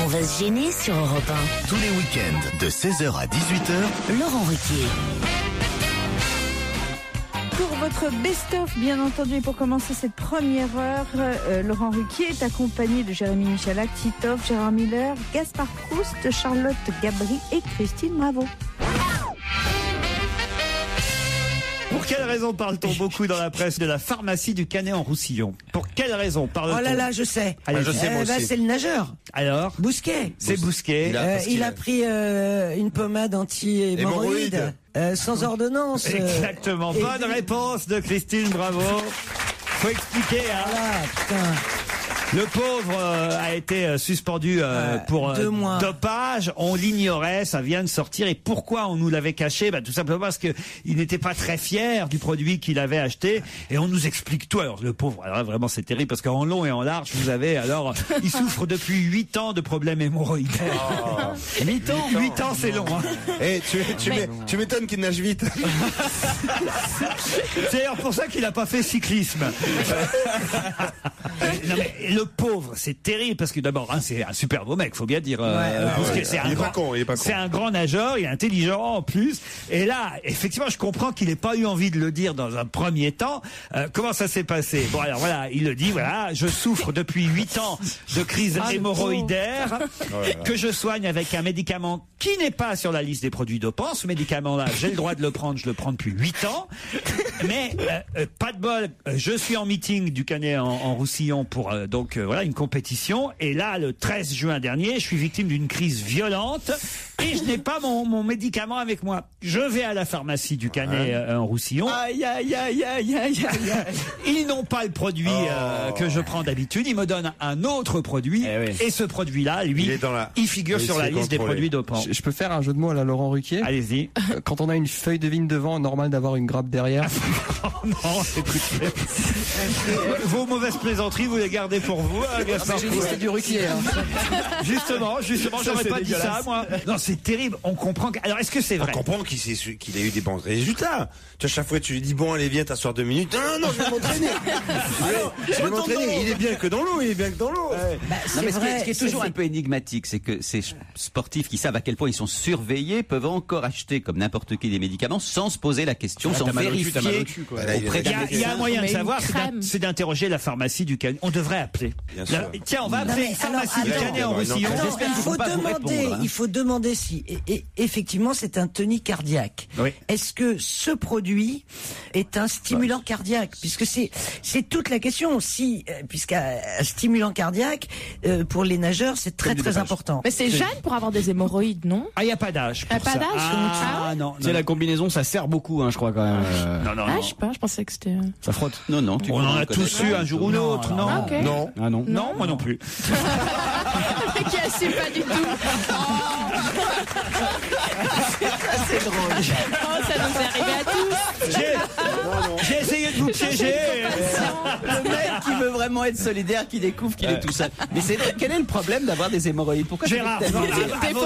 va se gêner sur Europe 1. Tous les week-ends de 16h à 18h, Laurent Ruquier. Pour votre best-of, bien entendu, et pour commencer cette première heure, Laurent Ruquier est accompagné de Jérémy Michalak, Titoff, Gérard Miller, Gaspard Proust, Charlotte Gabri et Christine Bravo. Pour quelle raison parle-t-on beaucoup dans la presse de la pharmacie du Canet en Roussillon? Pour quelle raison parle-t-on? Oh là là, je sais. Allez, je sais, moi aussi. C'est le nageur. Alors Bousquet. C'est Bousquet. Il a pris une pommade anti-hémorroïde sans ordonnance. Exactement. Bonne réponse de Christine, bravo. Faut expliquer, hein. Voilà, putain. Le pauvre a été suspendu pour 2 mois. dopage. On l'ignorait, ça vient de sortir. Et pourquoi on nous l'avait caché? Tout simplement parce que il n'était pas très fier du produit qu'il avait acheté. Et on nous explique tout. Alors le pauvre, alors vraiment c'est terrible parce qu'en long et en large, vous avez alors, il souffre depuis 8 ans de problèmes hémorroïdaires. 8 ans, c'est long. Hein. Eh, tu m'étonnes qu'il nage vite. C'est d'ailleurs pour ça qu'il n'a pas fait cyclisme. Non mais le pauvre, c'est terrible parce que d'abord, hein, c'est un super beau mec, faut bien dire. C'est un grand nageur, il est intelligent en plus. Et là, effectivement, je comprends qu'il n'ait pas eu envie de le dire dans un premier temps. Comment ça s'est passé? Bon, alors voilà, il le dit. Voilà, je souffre depuis 8 ans de crise hémorroïdaire que je soigne avec un médicament qui n'est pas sur la liste des produits dopants. Ce médicament-là, j'ai le droit de le prendre. Je le prends depuis 8 ans. Mais pas de bol, je suis en meeting du Canet en Roussillon pour voilà une compétition. Et là, le 13 juin dernier, je suis victime d'une crise violente et je n'ai pas mon médicament avec moi. Je vais à la pharmacie du Canet en Roussillon. Aïe, aïe, aïe, aïe, aïe, aïe. Ils n'ont pas le produit que je prends d'habitude. Ils me donnent un autre produit. Et ce produit-là, lui, il figure sur la liste des produits dopants. Je peux faire un jeu de mots à la Laurent Ruquier? Allez-y. Quand on a une feuille de vigne devant, normal d'avoir une grappe derrière. Non, écoutez. Vos mauvaises plaisanteries, vous les gardez pour vous, hein, Gaspard. J'ai dit c'était du Ruquier. Hein. Justement, j'aurais pas dit ça, moi. Non, c'est terrible. On comprend. Alors, est-ce que c'est vrai? On comprend qu'il a eu des bons résultats. Tu vois, chaque fois, tu lui dis, bon, allez, viens t'asseoir 2 minutes. Non, je vais m'entraîner. Je vais m'entraîner. Il est bien que dans l'eau, Ce qui est toujours un peu énigmatique, c'est que ces sportifs qui savent à quel point ils sont surveillés peuvent encore acheter comme n'importe qui des médicaments sans se poser la question, sans vérifier. Il y a un moyen de savoir, c'est d'interroger la pharmacie du Canet. On devrait appeler. Tiens, on va appeler une pharmacie du Canet en Roussillon. Il faut demander si effectivement c'est un tonique cardiaque. Oui. Est-ce que ce produit est un stimulant cardiaque? Puisque c'est toute la question. Si puisqu'un stimulant cardiaque pour les nageurs c'est très important. Mais c'est jeune pour avoir des hémorroïdes, non? Ah, il n'y a pas d'âge. Pas d'âge. Non. C'est la combinaison, ça sert beaucoup, hein, je crois quand même. Non. Je sais pas, je pensais que c'était. Ça frotte. Non. On en a tous eu un jour ou l'autre, non? Okay. Non. Ah non. Non, moi non plus. Qui assume pas du tout. C'est drôle. Ça nous est arrivé à tous. J'ai essayé de vous piéger. Le mec qui veut vraiment être solidaire, qui découvre qu'il est tout seul. Mais quel est le problème d'avoir des hémorroïdes? Pourquoi Gérard, Dépend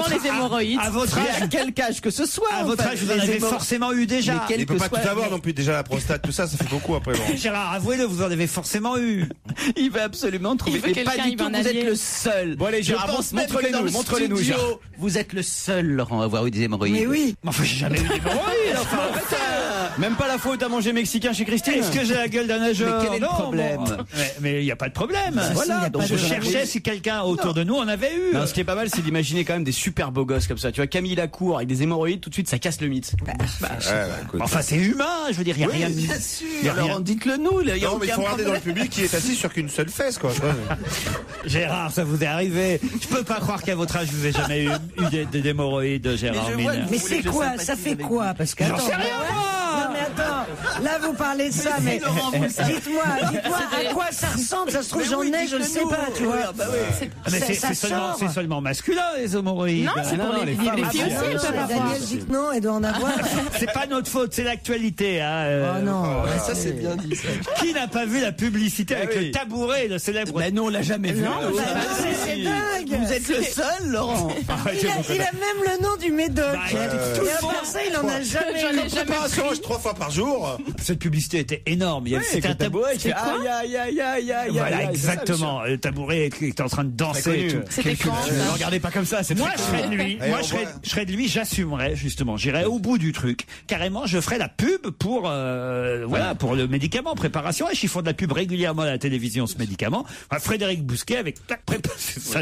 les hémorroïdes. à votre Mais à âge, quel âge que ce soit? à votre âge, vous en avez forcément eu déjà. Il peut pas tout avoir non plus. Déjà, la prostate, tout ça, ça fait beaucoup après. Bon. Gérard, avouez-le, vous en avez forcément eu. Il veut absolument trouver. Il veut Mais pas quelqu'un, du tout, il va en vous êtes allier. le seul. Bon allez, Gérard, montre-les-nous, Gérard. Vous êtes le seul, Laurent, à avoir eu des hémorroïdes. Mais oui. Mais enfin, j'ai jamais eu d'hémorroïdes. Enfin, Même pas la fois où t'as mangé mexicain chez Christine. est-ce que j'ai la gueule d'un nageur? Mais quel est le Non, problème? bon. Mais il n'y a pas de problème. Voilà, donc Je cherchais si quelqu'un autour de nous en avait eu. Non, ce qui est pas mal, c'est d'imaginer quand même des super beaux gosses comme ça. Tu vois, Camille Lacour avec des hémorroïdes, tout de suite, ça casse le mythe. Enfin, c'est humain, je veux dire, il n'y a rien de... Bien sûr. Laurent, dites-le nous. Il y a Non, mais il aucun faut regarder dans problème. le public qui est assis sur qu'une seule fesse, quoi. Gérard, ça vous est arrivé. Je peux pas croire qu'à votre âge, vous n'avez jamais eu des hémorroïdes, Gérard Mais je vois Miller. que Mais Vous voulez c'est que je quoi? sympathise Ça fait avec quoi? Parce que J'en sais rien, moi. Non mais attends, là vous parlez de ça, mais Laurent, vous le savez. dites-moi à quoi ça ressemble? Ça se trouve j'en ai, je le sais pas, tu vois. Mais Ça sort. c'est seulement masculin, les hémorroïdes. Non, c'est pour les filles aussi, elles peuvent avoir. Daniel dit que non, elle doit en avoir. C'est pas notre faute, c'est l'actualité. Hein, Oh non. Ça c'est bien dit. Ça. Qui n'a pas vu la publicité avec le tabouret, le célèbre... Ben non, on l'a jamais vu. C'est dingue. Vous êtes le seul, Laurent. Il a même le nom du médoc. tout Et le à monde. part ça, il en a jamais J'en ai eu. jamais Préparation, 3 fois par jour. toujours. Cette publicité était énorme. C'était un tabouret qui fait aïe. Voilà, exactement. Le tabouret qui est en train de danser. C'était quand? Ne regardez pas comme ça. Moi, je serais de lui. Moi, je serais de lui. J'assumerais justement. J'irais au bout du truc. Carrément, je ferais la pub pour pour le médicament préparation. Et ils font de la pub régulièrement à la télévision, ce médicament. Enfin, Frédéric Bousquet avec ça.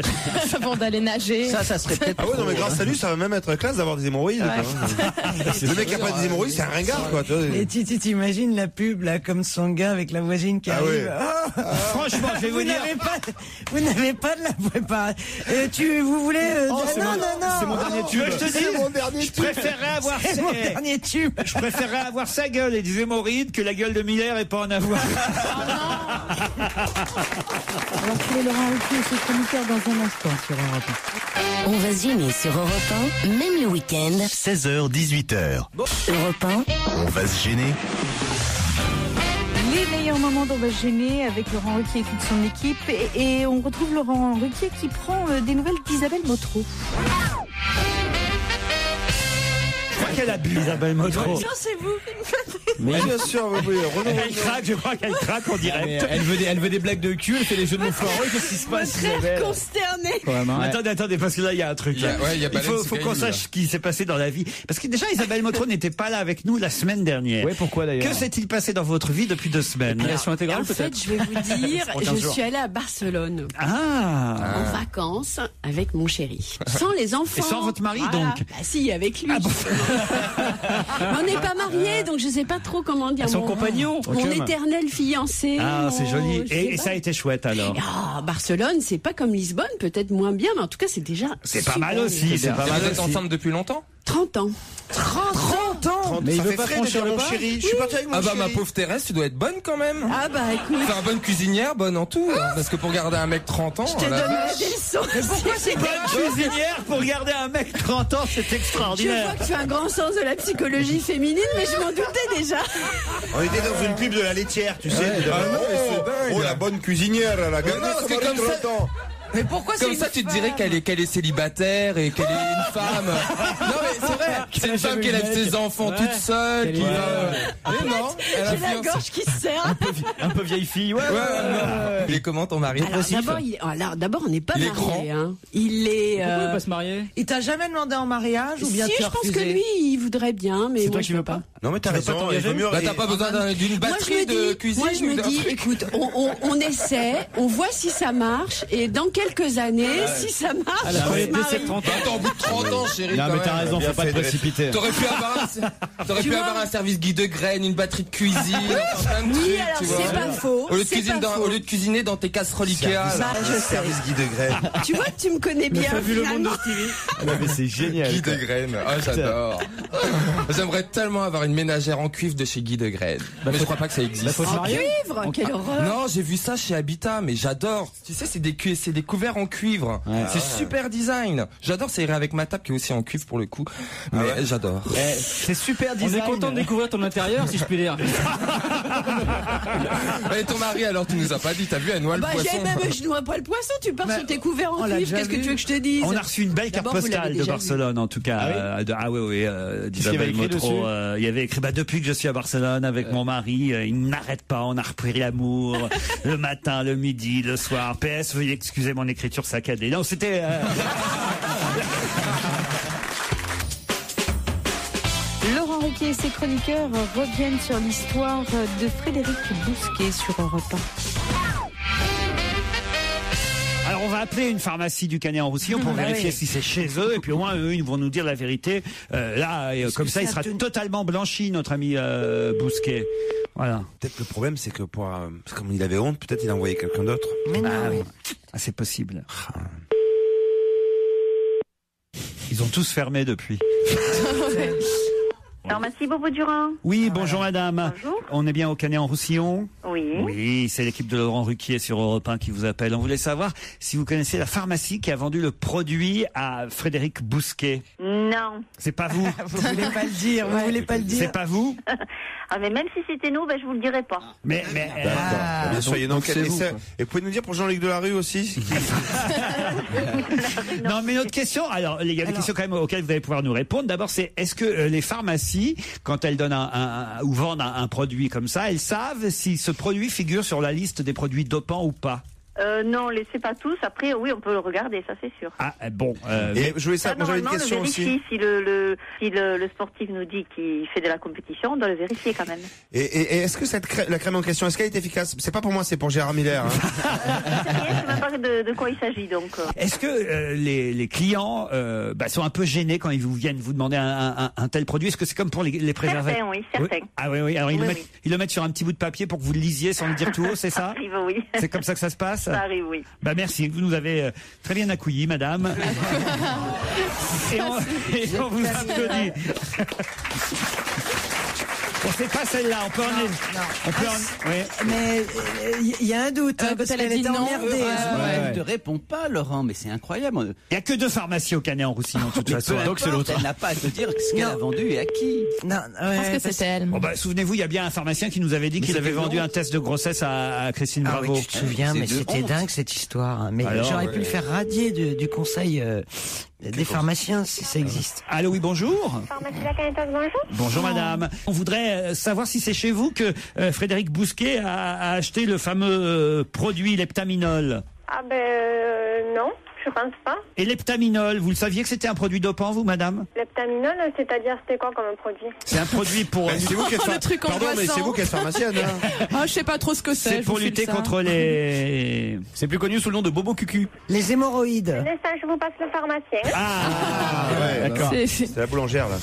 Avant d'aller nager. Ça serait peut-être. Ah ouais, non mais grâce à lui, ça va même être classe d'avoir des hémorroïdes. Le mec qui a pas des hémorroïdes, c'est un ringard, quoi. Et tu t'imagines la pub là, comme son gars avec la voisine qui arrive. Franchement, je vais vous dire. Vous n'avez pas de la préparation. Vous voulez non. C'est mon dernier tube. Je te dis, je préférerais avoir mon dernier tube. Je préférerais avoir sa gueule et des hémorroïdes que la gueule de Miller et pas en avoir. Alors, je vais Laurent Ruquier et ses chroniqueurs dans un instant sur Europe 1. On va se gêner sur Europe 1, même le week-end. 16h, 18h. Europe 1. On va se gêner. Les meilleurs moments d'On va se gêner avec Laurent Ruquier et toute son équipe. Et on retrouve Laurent Ruquier qui prend des nouvelles d'Isabelle Motro. Qu'elle a bu, Isabelle Motro. Non, c'est vous. Mais bien sûr, Elle craque, je crois qu'elle craque en direct. Elle veut des blagues de cul, elle fait des jeux de mots foireux. Qu'est-ce qui se passe, Très consterné. Attendez, parce que là, il y a un truc. Il faut qu'on sache ce qui s'est passé dans la vie. Parce que déjà, Isabelle Motro n'était pas là avec nous la semaine dernière. Oui, pourquoi d'ailleurs? Que s'est-il passé dans votre vie depuis 2 semaines? Relation intégrale, En fait, je vais vous dire, je suis allée à Barcelone. En vacances avec mon chéri. Sans les enfants. Et sans votre mari, donc? Bah si, avec lui. Mais on n'est pas mariés, donc je sais pas trop comment dire. Son compagnon. Mon éternel fiancé. Ah, c'est joli. Et ça a été chouette alors. Barcelone, c'est pas comme Lisbonne, peut-être moins bien, mais en tout cas, c'est déjà. C'est pas mal aussi. C'est pas mal. Vous êtes ensemble depuis longtemps? 30 ans. 30 ans. Mais il veut pas franchir le pas. Chéri. Je suis parti avec mon chéri. Ma pauvre Thérèse, tu dois être bonne quand même. Ah bah écoute. Enfin, bonne cuisinière, bonne en tout. Parce que pour garder un mec 30 ans. Je te donne des leçons. Mais pourquoi c'est bonne cuisinière pour garder un mec 30 ans, c'est Je extraordinaire. vois que tu as un grand sens de la psychologie féminine, mais je m'en doutais déjà. On était dans une pub de la laitière, tu sais. La bonne cuisinière, la Non, parce que comme ça. Mais pourquoi comme ça, tu te dirais qu'elle est célibataire et qu'elle est une femme. Non mais c'est vrai, c'est une femme qui élève ses enfants toute seule. Qui non, elle a J'ai la gorge qui se serre. Un peu vieille fille, Il est comment ton mari? Alors d'abord, on n'est pas Il est mariés. Il est. Pourquoi il veut pas se marier? Il t'a jamais demandé en mariage ou bien Si, tu je as pense que refusé? lui, il voudrait bien, mais C'est moi toi je qui veux veux pas. pas? Non mais t'as raison, il vaut mieux. Bah t'as pas besoin d'une batterie de cuisine. Moi je me dis, écoute, on essaie, on voit si ça marche, et dans quelques années, si ça marche, Elle a pas été 30 ans. Attends, au bout de 30 ans, chérie. Non, mais t'as raison, faut pas te précipiter. T'aurais pu avoir un service Guy de Graine, une batterie de cuisine. Oui, alors c'est pas faux. Au lieu de cuisiner dans tes casseroles Ikea. Service Guy de Graine. Tu vois que tu me connais bien. T'as vu le monde de finalement. Stevie? Non, mais c'est génial. Guy de Graine. Ah, j'adore. J'aimerais tellement avoir une ménagère en cuivre de chez Guy de Graine. Mais je crois pas que ça existe. Faut se En marier. cuivre, quelle horreur. Non, j'ai vu ça chez Habitat, mais j'adore. Tu sais, c'est des couverts en cuivre. C'est super design. J'adore, ça irait avec ma table qui est aussi en cuivre pour le coup. Mais j'adore. C'est super design. On est content de découvrir ton intérieur, si je puis dire. Et ton mari, alors, tu nous as pas dit, t'as vu, elle noie le poisson. Je noie pas le poisson, tu pars sur tes couverts en cuivre, qu'est-ce que tu veux que je te dise? On a reçu une belle carte D'abord, vous postale l'avez de déjà Barcelone, en tout cas. Oui, d'Isabelle Motro. Il y avait écrit, depuis que je suis à Barcelone avec mon mari, il n'arrête pas, on a repris l'amour, le matin, le midi, le soir. PS, veuillez excuser mon écriture saccadée. Non, c'était... Laurent Ruquier et ses chroniqueurs reviennent sur l'histoire de Frédéric Bousquet sur Europe 1. Alors on va appeler une pharmacie du Canet-en-Roussillon pour vérifier si c'est chez eux, et puis au moins eux ils vont nous dire la vérité. Comme ça il sera totalement blanchi, notre ami Bousquet. Voilà. Peut-être le problème c'est que comme il avait honte, peut-être il a envoyé quelqu'un d'autre. C'est possible. Ils ont tous fermé depuis. Pharmacie Beauvau-Durand. Oui, bonjour madame. Bonjour. On est bien au Canet-en-Roussillon? Oui. Oui, c'est l'équipe de Laurent Ruquier sur Europe 1 qui vous appelle. On voulait savoir si vous connaissez la pharmacie qui a vendu le produit à Frédéric Bousquet. Non. C'est pas vous? Vous voulez pas le dire, vous voulez pas le dire. C'est pas vous? Mais même si c'était nous, je vous le dirais pas. Mais bien soyez donc c'est vous. Et pouvez nous dire pour Jean-Luc Delarue aussi? Non, mais notre question, alors il y a des questions quand même auxquelles vous allez pouvoir nous répondre. D'abord, c'est est-ce que les pharmacies pharmacies, quand elles donnent ou vendent un produit comme ça, elles savent si ce produit figure sur la liste des produits dopants ou pas? Non, laissez pas tous. Après, oui, on peut le regarder, ça c'est sûr. Ah bon. Et je voulais savoir, j'avais une question aussi. Si le sportif nous dit qu'il fait de la compétition, on doit le vérifier quand même. Et est-ce que la crème en question, est-ce qu'elle est efficace? C'est pas pour moi, c'est pour Gérard Miller. Hein. Je sais même pas de quoi il s'agit donc. Est-ce que les clients sont un peu gênés quand ils vous viennent vous demander un tel produit? Est-ce que c'est comme pour les préservatifs? Certains, oui, certains. Oui. Ah oui. Alors ils le mettent sur un petit bout de papier pour que vous le lisiez sans le dire tout haut, c'est ça? Arrive, oui. C'est comme ça que ça se passe? Ça arrive, oui. Merci, vous nous avez très bien accueillis, madame. et on vous applaudit. Bon, c'est pas celle-là, on peut oui. Mais il y a un doute, parce qu'elle est emmerdée. Elle ne répond pas, Laurent, mais c'est incroyable. Il n'y a que 2 pharmacies au Canet-en-Roussillon, de toute façon. Donc c'est l'autre. Elle n'a pas à te dire ce qu'elle a vendu et à qui. Non, je pense que c'était elle. Bon, souvenez-vous, il y a bien un pharmacien qui nous avait dit qu'il avait vendu un test de grossesse à Christine Bravo. Oui, tu te souviens, mais c'était dingue cette histoire. Mais j'aurais pu le faire radier du conseil des pharmaciens si ça existe. Allô, oui, bonjour. Pharmacie La Canetos, bonjour. Bonjour madame. On voudrait savoir si c'est chez vous que Frédéric Bousquet a acheté le fameux produit Leptaminol. Ah non, je pense pas. Et Leptaminol, vous le saviez que c'était un produit dopant, vous, madame? Leptaminol, c'est-à-dire c'était quoi comme produit? C'est un produit pour... c'est vous qui êtes le truc Pardon, mais c'est vous qui êtes pharmacienne. Je sais pas trop ce que c'est. C'est pour lutter contre les... C'est plus connu sous le nom de Bobo Cucu. Les hémorroïdes. Un instant, je vous passe le pharmacien. Ouais, d'accord. C'est la boulangère, là.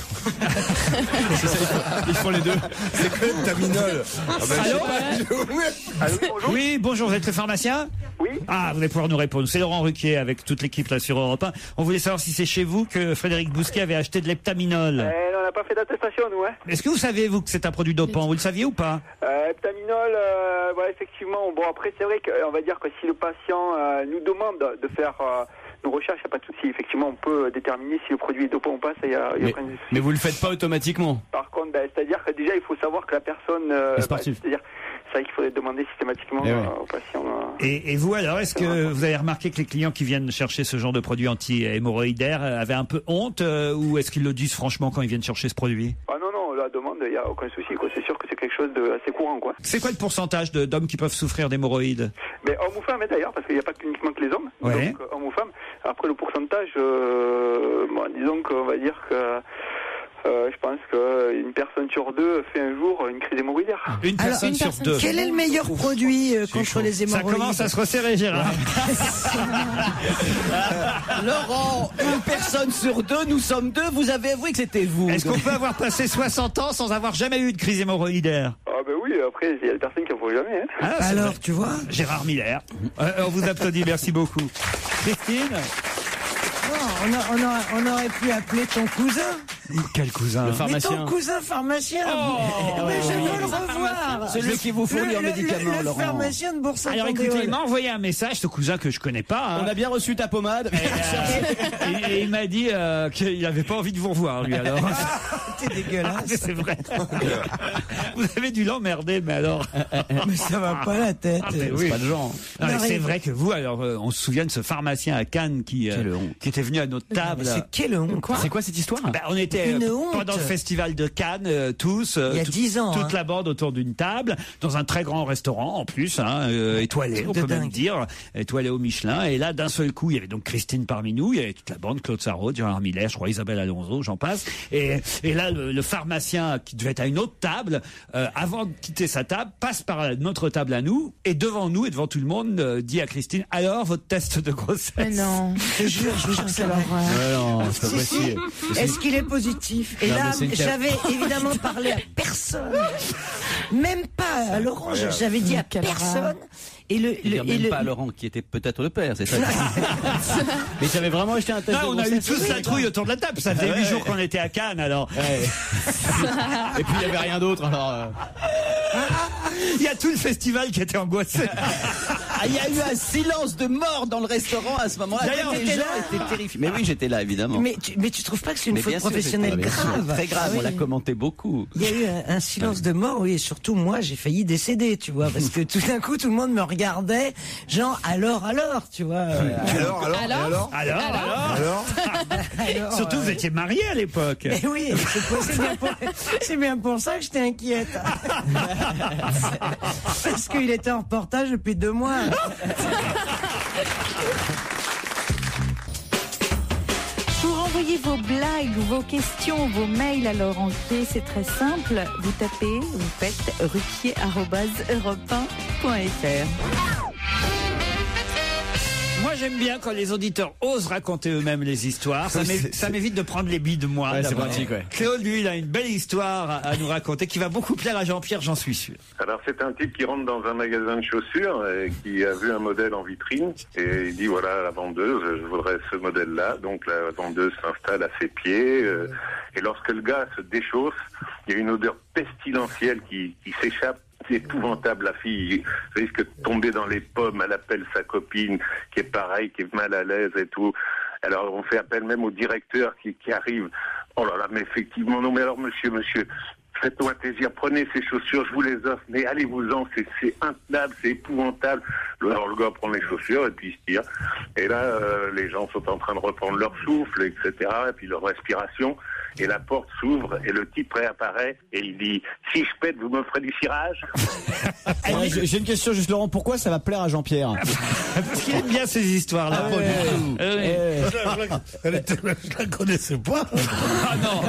Ils font les deux. C'est que Leptaminol. Allô, bonjour. Oui, bonjour, vous êtes le pharmacien? Oui. Ah, vous allez pouvoir nous répondre. C'est Laurent Ruquier avec toute l'équipe là sur Europe 1. On voulait savoir si c'est chez vous que Frédéric Bousquet avait acheté de Leptaminol. Non, on n'a pas fait d'attestation, nous. Hein. Est-ce que vous savez, vous, que c'est un produit dopant? Vous le saviez ou pas? Leptaminol, effectivement. Bon, après, c'est vrai qu'on va dire que si le patient nous demande de faire... nos recherches, il n'y a pas de souci. Effectivement, on peut déterminer si le produit est dopant ou pas. Ça, y a mais vous le faites pas automatiquement. Par contre, c'est-à-dire que déjà, il faut savoir que la personne... c'est-à-dire, c'est vrai qu'il faudrait demander systématiquement aux patients. Et vous, alors, est-ce que vous avez remarqué que les clients qui viennent chercher ce genre de produit anti-hémorroïdaire avaient un peu honte ou est-ce qu'ils le disent franchement quand ils viennent chercher ce produit? Non, la demande, il n'y a aucun souci. C'est sûr que c'est quelque chose d'assez courant. C'est quoi le pourcentage d'hommes qui peuvent souffrir d'hémorroïdes? Hommes ou femmes, d'ailleurs, parce qu'il n'y a pas uniquement que les hommes. Ouais. Donc, hommes ou femmes. Après, le pourcentage, disons qu'on va dire que... je pense qu'une personne sur 2 fait un jour une crise hémorroïdaire. Une personne sur 2. Quel est le meilleur produit contre les hémorroïdes? Ça commence à se resserrer, Gérard. Laurent, une personne sur 2, nous sommes 2, vous avez avoué que c'était vous. Est-ce qu'on peut avoir passé 60 ans sans avoir jamais eu de crise hémorroïdaire? Oui, après, il y a des personnes qui n'en font jamais. Hein. Alors, tu vois? Gérard Miller. On vous applaudit, merci beaucoup. Christine? On aurait pu appeler ton cousin. Quel cousin? Le pharmacien. Mais ton cousin pharmacien. Mais je veux le revoir. Celui qui vous fournit en médicaments, le Laurent. pharmacien de Bourg-Saint-Andéol. Alors écoutez, il m'a envoyé un message, ce cousin que je connais pas. On a bien reçu ta pommade. Et il m'a dit qu'il n'avait pas envie de vous revoir, lui, alors. T'es dégueulasse. C'est vrai. Vous avez dû l'emmerder, mais alors. Mais ça va pas la tête. C'est pas de genre. C'est vrai que vous, alors, on se souvient de ce pharmacien à Cannes qui était venu à notre table. C'est quelle honte, quoi. C'est quoi cette histoire? On était pendant le festival de Cannes, tous. Il y a 10 ans. Toute la bande autour d'une table, dans un très grand restaurant, en plus, étoilé, on peut même dire, étoilé au Michelin. Et là, d'un seul coup, il y avait donc Christine parmi nous, il y avait toute la bande, Claude Sarraud, Gérard Miller, je crois Isabelle Alonso, j'en passe. Et là, le pharmacien qui devait être à une autre table, avant de quitter sa table, passe par notre table à nous, et devant nous, et devant tout le monde, dit à Christine, alors, votre test de grossesse? Mais non. Je jure que c'est l'horreur. Est-ce qu'il est positif? Et là, j'avais évidemment parlé à personne. Même pas à Laurent, j'avais dit à personne. Même pas à Laurent, qui était peut-être le père, c'est ça. Mais j'avais vraiment acheté un test de on a eu grossesse. tous la trouille autour de la table. Ça faisait 8 jours qu'on était à Cannes, alors. Et puis il y avait rien d'autre, alors. Il y a tout le festival qui était angoissé. Il y a eu un silence de mort dans le restaurant à ce moment-là. D'ailleurs, les gens étaient terrifiés. Mais oui, j'étais là, évidemment. Mais tu trouves pas que c'est une faute professionnelle grave? Très grave, on l'a commenté beaucoup. Il y a eu un silence de mort, oui, et surtout moi, j'ai failli décéder, tu vois, parce que tout d'un coup, tout le monde me regardait, genre, alors, tu vois. Alors. Alors, Surtout, vous étiez mariés à l'époque. Mais oui, c'est bien pour ça que j'étais inquiète. Parce qu'il était en reportage depuis 2 mois. Pour envoyer vos blagues, vos questions, vos mails à Laurent Ruquier, c'est très simple. Vous tapez, vous faites ruquier@europe1.fr. Moi, j'aime bien quand les auditeurs osent raconter eux-mêmes les histoires. Ça m'évite de prendre les billes de moi. Ouais, c'est pratique, ouais. Claude, lui, il a une belle histoire à nous raconter qui va beaucoup plaire à Jean-Pierre, j'en suis sûr. Alors, c'est un type qui rentre dans un magasin de chaussures et qui a vu un modèle en vitrine et il dit, voilà, la vendeuse, je voudrais ce modèle-là. Donc, la vendeuse s'installe à ses pieds et lorsque le gars se déchausse, il y a une odeur pestilentielle qui s'échappe. C'est épouvantable, la fille risque de tomber dans les pommes, elle appelle sa copine qui est pareil, qui est mal à l'aise et tout. Alors on fait appel même au directeur qui arrive. Oh là là, mais effectivement, non mais alors monsieur, faites-moi plaisir, prenez ces chaussures, je vous les offre, mais allez-vous-en, c'est intenable, c'est épouvantable. Alors le gars prend les chaussures et puis il se tire. Et là, les gens sont en train de reprendre leur souffle, etc., et puis leur respiration. Et la porte s'ouvre et le type réapparaît et il dit « Si je pète, vous me ferez du cirage ?» Ouais, j'ai une question juste, Laurent. Pourquoi ça va plaire à Jean-Pierre? Parce qu'il aime bien ces histoires-là. Je la connaissais pas. Ah non,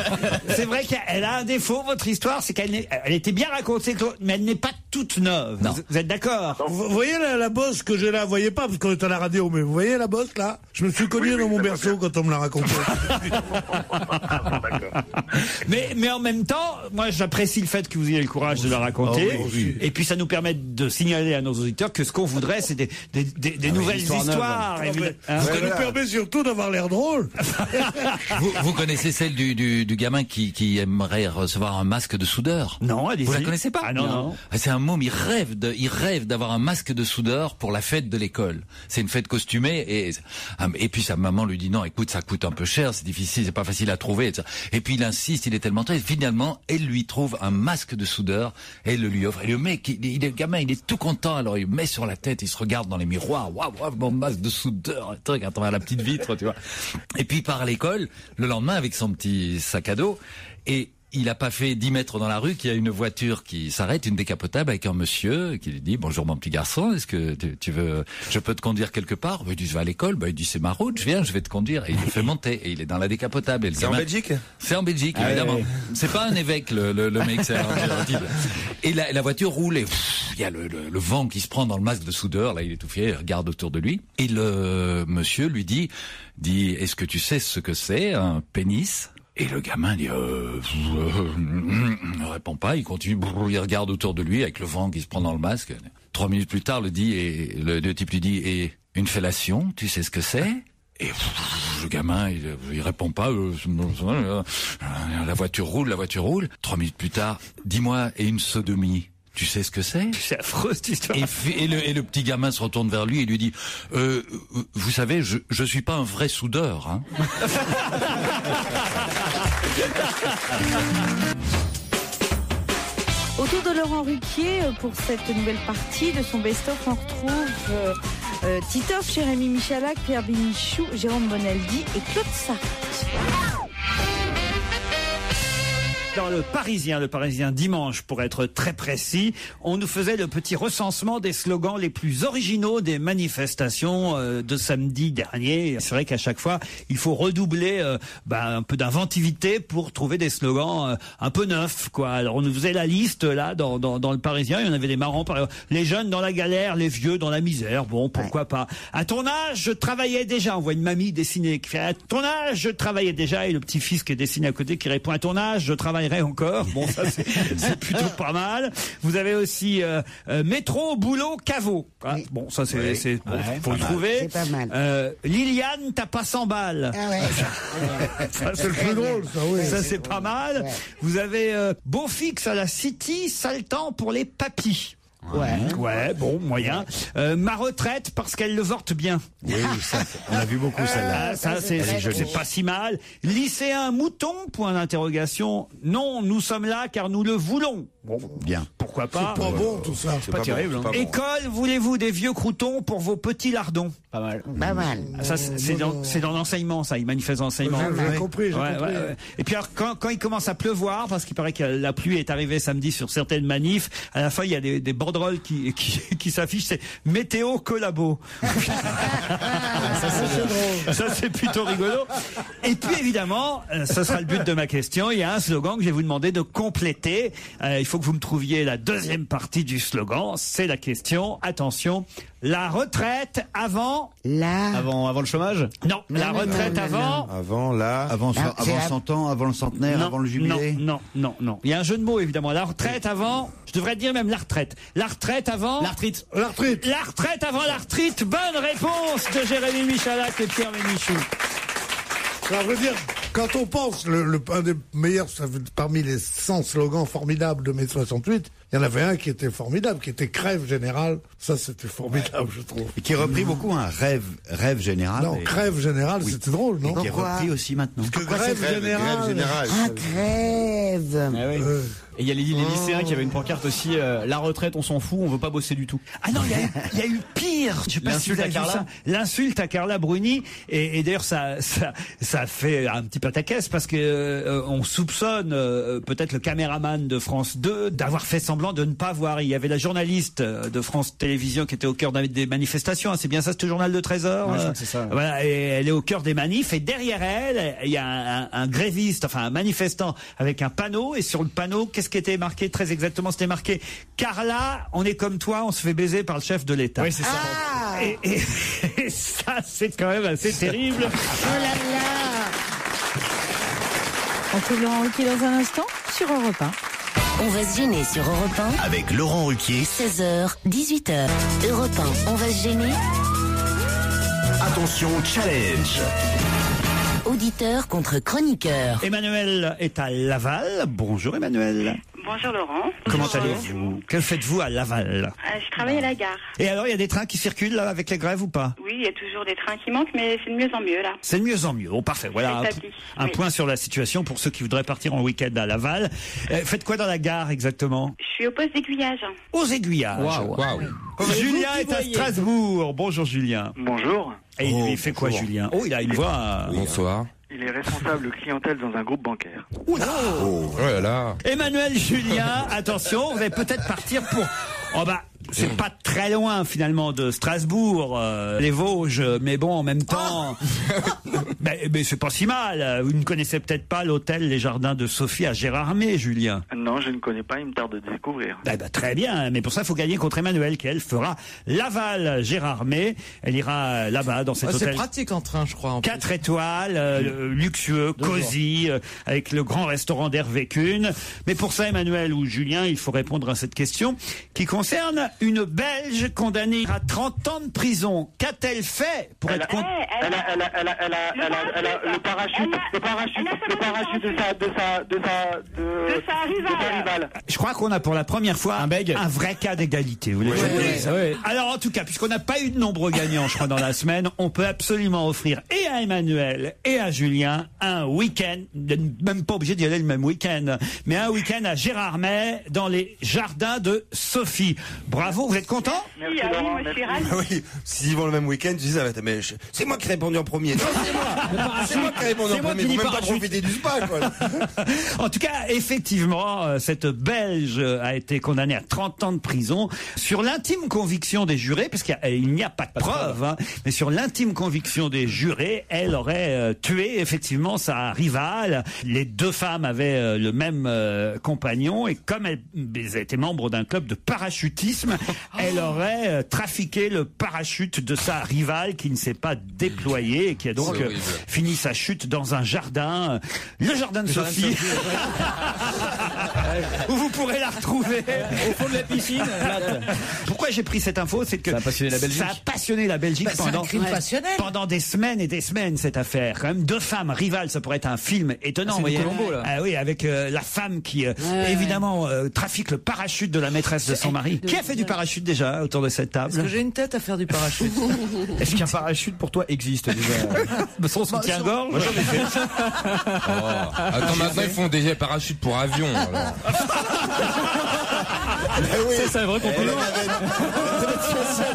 c'est vrai qu'elle a un défaut, votre histoire, c'est qu'elle était bien racontée, mais elle n'est pas toute neuve. Vous êtes d'accord? Vous voyez la bosse que j'ai là, vous voyez pas parce qu'on est à la radio, mais vous voyez la bosse là? Je me suis cogné dans mon berceau quand on me l'a raconté. Mais en même temps, moi j'apprécie le fait que vous ayez le courage de la raconter. Et puis ça nous permet de signaler à nos auditeurs que ce qu'on voudrait, c'est des nouvelles histoires. Ça nous permet surtout d'avoir l'air drôle. Vous connaissez celle du gamin qui aimerait recevoir un masque de soudeur? Non, allez-y. Vous la connaissez pas? Ah non. C'est un môme, il rêve d'avoir un masque de soudeur pour la fête de l'école. C'est une fête costumée et puis sa maman lui dit non, écoute, ça coûte un peu cher, c'est difficile, c'est pas facile à trouver, etc. Et puis il insiste, il est tellement très. Finalement, elle lui trouve un masque de soudeur, elle le lui offre. Et le mec, le gamin, il est tout content. Alors il met sur la tête, il se regarde dans les miroirs. Waouh, mon masque de soudeur, truc à travers la petite vitre, tu vois. Et puis il part à l'école le lendemain avec son petit sac à dos et il a pas fait 10 mètres dans la rue qu'il y a une voiture qui s'arrête, une décapotable avec un monsieur qui lui dit bonjour mon petit garçon, est-ce que tu veux, je peux te conduire quelque part? Il dit je vais à l'école. Il dit c'est ma route, je viens, je vais te conduire. Et il le fait monter et il est dans la décapotable. C'est en Belgique? C'est en Belgique, évidemment. Ouais. C'est pas un évêque le mec, c'est un type. Et la voiture roule et il y a le vent qui se prend dans le masque de soudeur. Là il est tout fier, il regarde autour de lui et le monsieur lui dit est-ce que tu sais ce que c'est un pénis? Et le gamin dit ne répond pas, il continue, il regarde autour de lui avec le vent qui se prend dans le masque. 3 minutes plus tard, le type lui dit et une fellation, tu sais ce que c'est? Et le gamin, il répond pas. La voiture roule. 3 minutes plus tard, dis-moi et une sodomie. Tu sais ce que c'est? C'est affreux cette histoire. Et le petit gamin se retourne vers lui et lui dit vous savez, je suis pas un vrai soudeur, hein. Autour de Laurent Ruquier, pour cette nouvelle partie de son best-of, on retrouve Titoff, Jérémy Michalak, Pierre Bénichou, Jérôme Bonaldi et Claude Sarraute. Dans le Parisien dimanche, pour être très précis, on nous faisait le petit recensement des slogans les plus originaux des manifestations de samedi dernier. C'est vrai qu'à chaque fois, il faut redoubler un peu d'inventivité pour trouver des slogans un peu neufs, quoi. Alors on nous faisait la liste là dans le Parisien. Il y en avait des marrants, par exemple, les jeunes dans la galère, les vieux dans la misère. Bon, pourquoi pas. À ton âge, je travaillais déjà. On voit une mamie dessinée qui fait à ton âge, je travaillais déjà, et le petit-fils qui est dessiné à côté qui répond à ton âge, je travaillerai encore. Bon, ça c'est plutôt pas mal. Vous avez aussi métro, boulot, caveau. Hein, oui. Bon, ça c'est bon, faut le trouver. C'est pas mal. Liliane, t'as pas 100 balles. Ah ouais. Ça c'est le plus drôle, ça. Oui. Ça c'est pas mal. Ouais. Vous avez beau fixe à la City, sale temps pour les papis. Ouais, bon, moyen. Ma retraite parce qu'elle le vorte bien. Oui, ça, on a vu beaucoup celle-là. Ça, c'est pas si mal. Lycéen mouton, point d'interrogation. Non, nous sommes là car nous le voulons. Bon, bien. Pourquoi pas? C'est pas bon tout ça. C'est pas terrible. Bon, école, voulez-vous des vieux croutons pour vos petits lardons? Pas mal. Pas mal. Ça, c'est dans l'enseignement, ça. Il manifeste dans l'enseignement. J'ai compris. Et puis alors, quand il commence à pleuvoir, parce qu'il paraît que la pluie est arrivée samedi sur certaines manifs, à la fin, il y a des banderoles qui s'affichent, c'est météo collabo. Ça, c'est plutôt rigolo. Et puis, évidemment, ce sera le but de ma question. Il y a un slogan que je vais vous demander de compléter. Il faut que vous me trouviez la deuxième partie du slogan. C'est la question. Attention. La retraite avant... Avant le chômage? Non, la retraite avant... Avant 100 ans, avant le centenaire, avant le jubilé? Non. Il y a un jeu de mots, évidemment. La retraite avant... Je devrais dire même la retraite. La retraite avant... L'arthrite. La retraite avant l'arthrite. Bonne réponse de Jérémy Michalak et Pierre Bénichou. Ça veut dire, quand on pense, un des meilleurs, parmi les 100 slogans formidables de mai 68, il y en avait un qui était formidable, qui était Crève Générale. Ça, c'était formidable, je trouve. Et qui est repris beaucoup, un rêve général. Non, Crève Générale, c'était drôle, non? Et qui est repris aussi maintenant. Parce que Grève Générale. Ah, crève. Et il y a les lycéens qui avaient une pancarte aussi, la retraite, on s'en fout, on veut pas bosser du tout. Ah non, il y a eu pire. Je sais pas si vous avez vu ça. L'insulte à Carla Bruni. Et d'ailleurs, ça fait un petit pataquès parce que on soupçonne peut-être le caméraman de France 2 d'avoir fait semblant de ne pas voir. Il y avait la journaliste de France Télévisions qui était au cœur des manifestations. C'est bien ça, ce journal de Trésor. Ouais, je crois que c'est ça. Voilà, et elle est au cœur des manifs. Et derrière elle, il y a un gréviste, enfin un manifestant avec un panneau. Et sur le panneau, qu'est-ce qui était marqué très exactement? C'était marqué Carla, on est comme toi, on se fait baiser par le chef de l'État. Oui, c'est ça. Et ça, c'est quand même assez terrible. Oh là là. On trouve Laurent Ruquier dans un instant sur Europe 1. On va se gêner sur Europe 1. Avec Laurent Ruquier. 16h, 18h. Europe 1, on va se gêner. Attention, challenge. Auditeur contre chroniqueur. Emmanuel est à Laval. Bonjour Emmanuel. Bonjour Laurent. Comment allez-vous? Que faites-vous à Laval? Je travaille à la gare. Et alors, il y a des trains qui circulent là avec les grèves ou pas? Oui, il y a toujours des trains qui manquent, mais c'est de mieux en mieux là. C'est de mieux en mieux. Bon, parfait. Voilà un point sur la situation pour ceux qui voudraient partir en week-end à Laval. Faites quoi dans la gare exactement? Je suis au poste d'aiguillage. Aux aiguillages. Waouh. Julien est à Strasbourg. Bonjour Julien. Bonjour. Et il fait quoi Julien? Oh, il a une voix. Bonsoir. Il est responsable clientèle dans un groupe bancaire. Oula. Oh là là. Emmanuel Julien, attention, vous allez peut-être partir pour... Oh bah, c'est pas très loin finalement de Strasbourg, les Vosges, mais bon, en même temps, mais c'est pas si mal. Vous ne connaissez peut-être pas l'hôtel Les Jardins de Sophie à Gérardmer, Julien? Non, je ne connais pas, il me tarde de découvrir. Très bien, mais pour ça, il faut gagner contre Emmanuel, qui elle fera Laval-Gérardmer. Elle ira là-bas dans cet hôtel. C'est pratique en train, je crois. 4 étoiles, luxueux, cosy, avec le grand restaurant d'Hervé Kuhn. Mais pour ça, Emmanuel ou Julien, il faut répondre à cette question qui concerne une Belge condamnée à 30 ans de prison. Qu'a-t-elle fait pour être condamnée? Elle a le parachute de sa rivale. Je crois qu'on a pour la première fois un vrai cas d'égalité. Vous voulez Alors en tout cas, puisqu'on n'a pas eu de nombreux gagnants, je crois, dans la semaine, on peut absolument offrir et à Emmanuel et à Julien un week-end, même pas obligé d'y aller le même week-end, mais un week-end à Gérardmer dans les jardins de Sophie. Bravo, vous êtes content? Merci, Laurent, je suis ravi. Oui, s'ils vont le même week-end, tu dis, mais c'est moi qui ai répondu en premier. Non, c'est moi. C'est moi qui ai répondu en premier. Vous même pas profiter du spa, quoi. En tout cas, effectivement, cette Belge a été condamnée à 30 ans de prison sur l'intime conviction des jurés, parce qu'il n'y a pas de preuve, hein, mais sur l'intime conviction des jurés, elle aurait tué effectivement sa rivale. Les deux femmes avaient le même compagnon, et comme elles étaient membres d'un club de parachutisme, elle aurait trafiqué le parachute de sa rivale qui ne s'est pas déployé et qui a donc fini sa chute dans un jardin, le jardin de Sophie. où vous pourrez la retrouver. Au fond de la piscine. Pourquoi j'ai pris cette info, c'est que ça a passionné la Belgique. Ça a passionné la Belgique pendant des semaines et des semaines, cette affaire. Quand même, deux femmes rivales, ça pourrait être un film étonnant. C'est du Colombo, là. Ah oui, avec la femme qui, évidemment, trafique le parachute de la maîtresse de son mari. Qui a fait du parachute déjà autour de cette table? Est-ce que j'ai une tête à faire du parachute? Est-ce qu'un parachute pour toi existe déjà? Son soutien-gorge. Moi, j'en ai fait. Attends, maintenant ils font des parachutes pour avion. Alors. Oui. C'est un vrai compliment.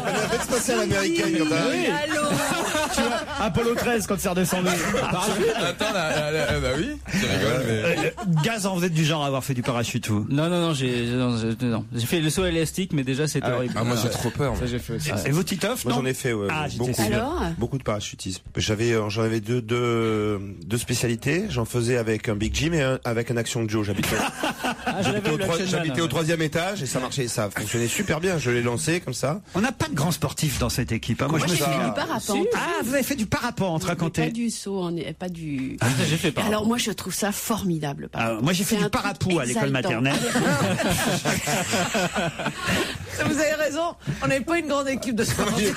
La navette spatiale américaine. Tu vois, Apollo 13 quand c'est redescendu. Attends, bah oui, tu rigoles, mais... Gazan, vous êtes du genre à avoir fait du parachute, vous? Non, j'ai fait le saut élastique, mais déjà c'était horrible. Ah, moi j'ai trop peur. Ça, j'ai fait aussi. Et vous, Titoff? Moi j'en ai fait, ouais. Beaucoup de parachutisme. J'en avais deux spécialités. J'en faisais avec un Big Jim et avec un Action Joe. J'habitais au 3e étage et ça marchait, ça fonctionnait super bien. Je l'ai lancé comme ça. On n'a pas de grands sportifs dans cette équipe. Hein. Moi, j'ai fait du parapente. Ah, vous avez fait du parapente, racontez. Pas du saut, pas du. Ah, j'ai fait parapente. Alors moi, je trouve ça formidable. Moi, j'ai fait du parapou à l'école maternelle. Vous avez raison. On n'avait pas une grande équipe de sportifs.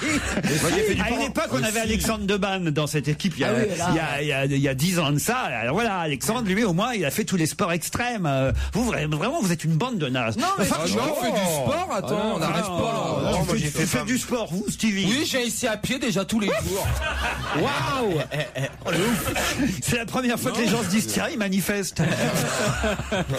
À une époque, on avait Alexandre Debanne dans cette équipe. Il y a 10 ans de ça. Alors voilà, Alexandre, lui, au moins, il a fait tous les sports extrêmes. Vous, vraiment, vous êtes une bande de nazes. Non, mais on fait du sport. Attends, on n'arrête pas. Moi, j'ai fait du sport, vous, Stevie? Oui, j'ai essayé à pied déjà tous les jours. Waouh! C'est la première fois que les gens se disent tiens, ils manifestent.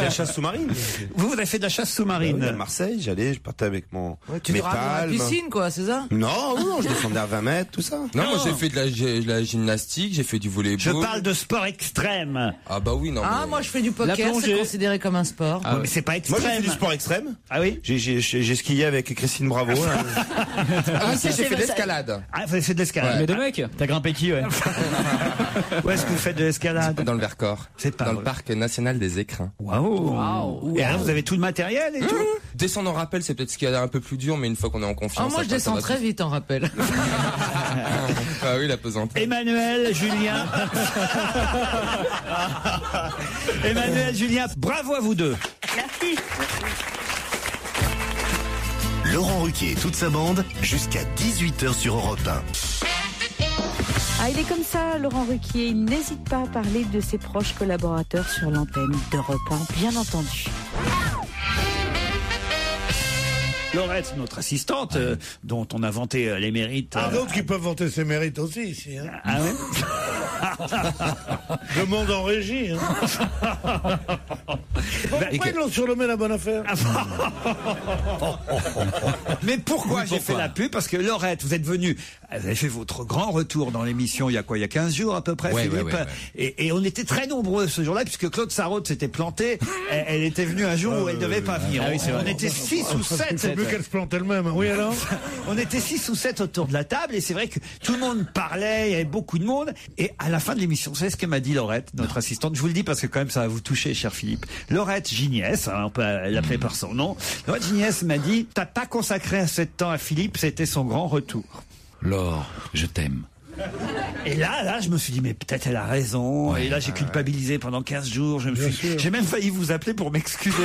La chasse sous-marine. Vous avez fait de la chasse sous-marine? À Marseille, je partais avec mon. Tu te ramenes à la piscine, quoi, c'est ça? Non, je descendais à 20 mètres, tout ça. Non, moi j'ai fait de la gymnastique, j'ai fait du volleyball. Je parle de sport extrême. Ah bah oui, non. Ah, moi je fais du poker, c'est considéré comme un sport. Ah, mais c'est pas extrême. Moi j'ai fait du sport extrême. Ah oui? J'ai skié avec Christine Bravo. Ah si, j'ai fait de l'escalade. Ah, vous avez fait de l'escalade. Mais de mec, t'as grimpé qui, ouais? Où est-ce que vous faites de l'escalade? Dans le Vercors. C'est pas dans le parc national des Écrins. Waouh! Et alors vous avez tout le matériel et tout? Descendre en rappel, c'est peut-être ce qu'il y a un peu plus dur, mais une fois qu'on est en confiance. Ah, moi je descends très vite en rappel. Ah oui, la pesante. Emmanuel, Julien. Emmanuel, Julien, bravo à vous deux. Merci. Laurent Ruquier et toute sa bande, jusqu'à 18h sur Europe 1. Ah, il est comme ça, Laurent Ruquier. Il n'hésite pas à parler de ses proches collaborateurs sur l'antenne d'Europe 1, bien entendu. Laurette, notre assistante, dont on a vanté les mérites. D'autres qui peuvent vanter ses mérites aussi ici. Hein. Ah ouais. Le monde en régie. Hein. Pourquoi ils l'ont surnommé la bonne affaire? Mais pourquoi j'ai fait la pub? Parce que Laurette, vous êtes venue, vous avez fait votre grand retour dans l'émission il y a 15 jours à peu près, Philippe. Et on était très nombreux ce jour-là, puisque Claude Sarraute s'était planté. Elle était venue un jour où elle devait pas venir. On était 6 ou 7. Il faut plus qu'elle se plante elle-même. Oui, alors? On était 6 ou 7 autour de la table, et c'est vrai que tout le monde parlait, il y avait beaucoup de monde. Et à la fin de l'émission, vous savez ce que m'a dit Laurette, notre assistante? Je vous le dis parce que quand même ça va vous toucher, cher Philippe. Laurette Giniès, on peut l'appeler par son nom. Laurette Giniès m'a dit, t'as pas consacré assez de temps à Philippe, c'était son grand retour. Laure, je t'aime. Et là, je me suis dit, mais peut-être elle a raison. Et là, j'ai culpabilisé pendant 15 jours. J'ai même failli vous appeler pour m'excuser.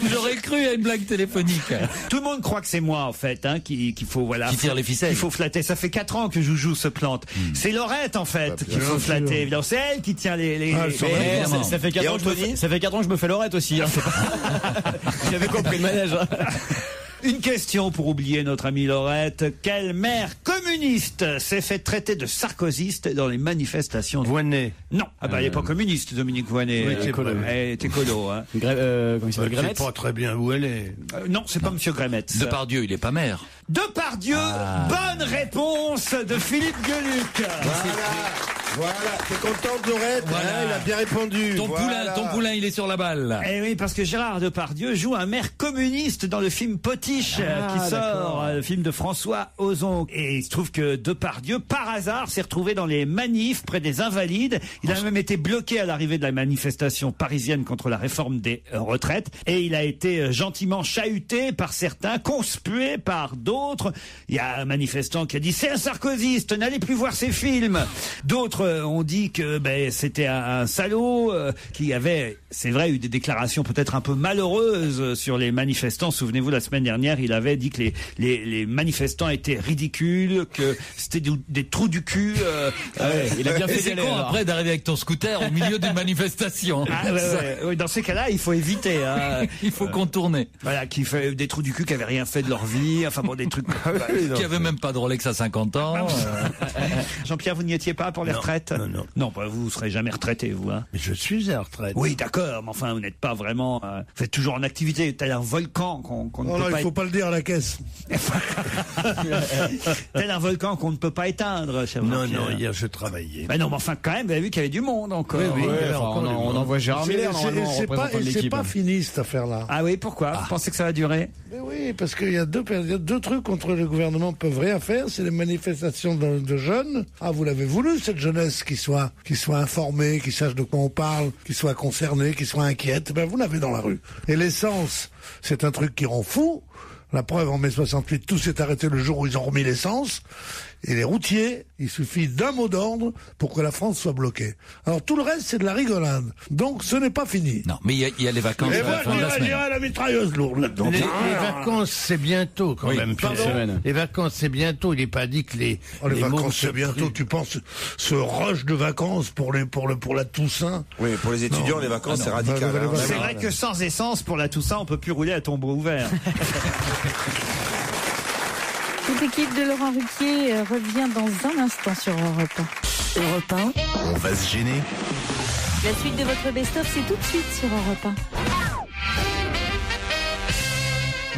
J'aurais cru à une blague téléphonique. Tout le monde croit que c'est moi, en fait, hein, qu'il faut, qui tire les ficelles. Il faut flatter. Ça fait 4 ans que Joujou se plante. C'est Laurette, en fait, qu'il faut flatter. Évidemment, c'est elle qui tient les... Ça fait 4 ans que je me fais Laurette aussi. Hein. J'avais compris le manège. Hein. Une question pour oublier notre ami Laurette. Quel maire communiste s'est fait traiter de sarkozyste dans les manifestations? Voynet. Non. Ah bah, elle n'est pas communiste, Dominique Voynet. Oui, elle était colo, hein. Comment il s'appelle, Grémet? Je sais pas très bien où elle est. Non, c'est pas Monsieur Grémet. Depardieu, il est pas maire. Depardieu, bonne réponse de Philippe Gueluc. Voilà, t'es contente, Laurette? Voilà. Il a bien répondu. Ton poulain, il est sur la balle. Eh oui, parce que Gérard Depardieu joue un maire communiste dans le film Potiche qui sort, le film de François Ozon. Et il se trouve que Depardieu, par hasard, s'est retrouvé dans les manifs près des Invalides. Il a même été bloqué à l'arrivée de la manifestation parisienne contre la réforme des retraites. Et il a été gentiment chahuté par certains, conspué par d'autres. Il y a un manifestant qui a dit « C'est un sarkozyste, n'allez plus voir ses films ». D'autres D'autres ont dit que c'était un salaud qui avait, c'est vrai, eu des déclarations peut-être un peu malheureuses sur les manifestants. Souvenez-vous, la semaine dernière, il avait dit que les manifestants étaient ridicules, que c'était des trous du cul. Il a bien fait. C'est con après d'arriver avec ton scooter au milieu d'une manifestation. Oui, dans ces cas-là, il faut éviter. Il faut contourner. Voilà, qui fait des trous du cul qui avaient rien fait de leur vie. Enfin bon, des trucs. Qui avait même pas de Rolex à 50 ans. Jean-Pierre, vous n'y étiez pas pour les retraites? Non, vous serez jamais retraité, vous. Hein. Mais je suis à la retraite. Oui, d'accord, mais enfin, vous n'êtes pas vraiment. Vous êtes toujours en activité. Tel un volcan qu'on ne peut pas. Il faut pas le dire à la caisse. Tel un volcan qu'on ne peut pas éteindre. Non, hier je travaillais. Non, mais enfin, quand même, vous avez vu qu'il y avait du monde encore. Oui, on envoie Gérard Miller. C'est pas fini cette affaire-là. Ah oui, pourquoi? Vous pensez que ça va durer? Mais oui, parce qu'il y a deux trucs contre le gouvernement peuvent rien faire. C'est les manifestations de jeunes. Ah, vous l'avez voulu, cette jeunesse qui soit informée, qui sache de quoi on parle, qui soit concernée, qui soit inquiète. Vous l'avez dans la rue. Et l'essence, c'est un truc qui rend fou. La preuve, en mai 68, tout s'est arrêté le jour où ils ont remis l'essence. Et les routiers, il suffit d'un mot d'ordre pour que la France soit bloquée. Alors tout le reste, c'est de la rigolade. Donc ce n'est pas fini. Non, mais il y a les vacances. Et moi, je dirais la mitrailleuse lourde là-dedans. Les vacances, c'est bientôt quand même. Les vacances, c'est bientôt. Il n'est pas dit que les vacances, c'est bientôt. Tu penses ce rush de vacances pour la Toussaint? Oui, pour les étudiants, les vacances, c'est radical. C'est vrai que sans essence, pour la Toussaint, on peut plus rouler à tombeau ouvert. Toute l'équipe de Laurent Ruquier revient dans un instant sur Europe 1. Europe 1. On va se gêner. La suite de votre best-of, c'est tout de suite sur Europe 1.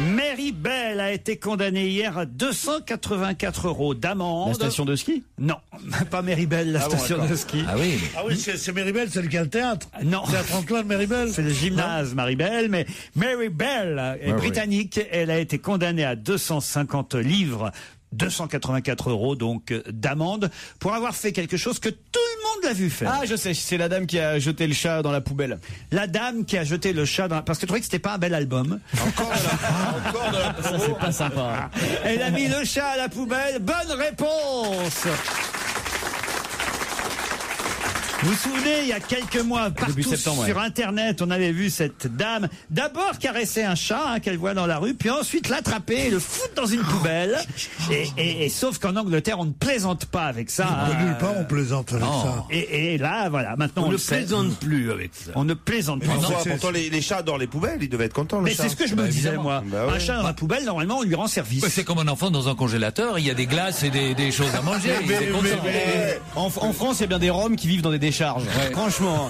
Mary Bell a été condamnée hier à 284 € d'amende. La station de ski? Non, pas Mary Bell, la station de ski. Ah oui. Ah oui, c'est Mary Bell, c'est lequel théâtre? Non. Théâtre Antoine Mary Bell? C'est le gymnase Mary Bell, mais Mary Bell est britannique. Elle a été condamnée à 250 livres. 284 € donc d'amende pour avoir fait quelque chose que tout le monde l'a vu faire. Ah, je sais, c'est la dame qui a jeté le chat dans la poubelle. La dame qui a jeté le chat dans parce que je trouvais que c'était pas un bel album. Encore de la ça, c'est pas sympa. Elle a mis le chat à la poubelle. Bonne réponse. Vous vous souvenez, il y a quelques mois, partout sur Internet, on avait vu cette dame d'abord caresser un chat qu'elle voit dans la rue, puis ensuite l'attraper et le foutre dans une poubelle. Et sauf qu'en Angleterre, on ne plaisante pas avec ça. Nulle part, on plaisante avec ça. Et là, voilà, maintenant on ne plaisante plus avec ça. On ne plaisante plus. Pourtant, les chats adorent les poubelles, ils devaient être contents. Mais c'est ce que je me disais, moi. Un chat dans la poubelle, normalement, on lui rend service. C'est comme un enfant dans un congélateur, il y a des glaces et des choses à manger. En France, il y a bien des Roms qui vivent dans des décharges. Ouais. Franchement.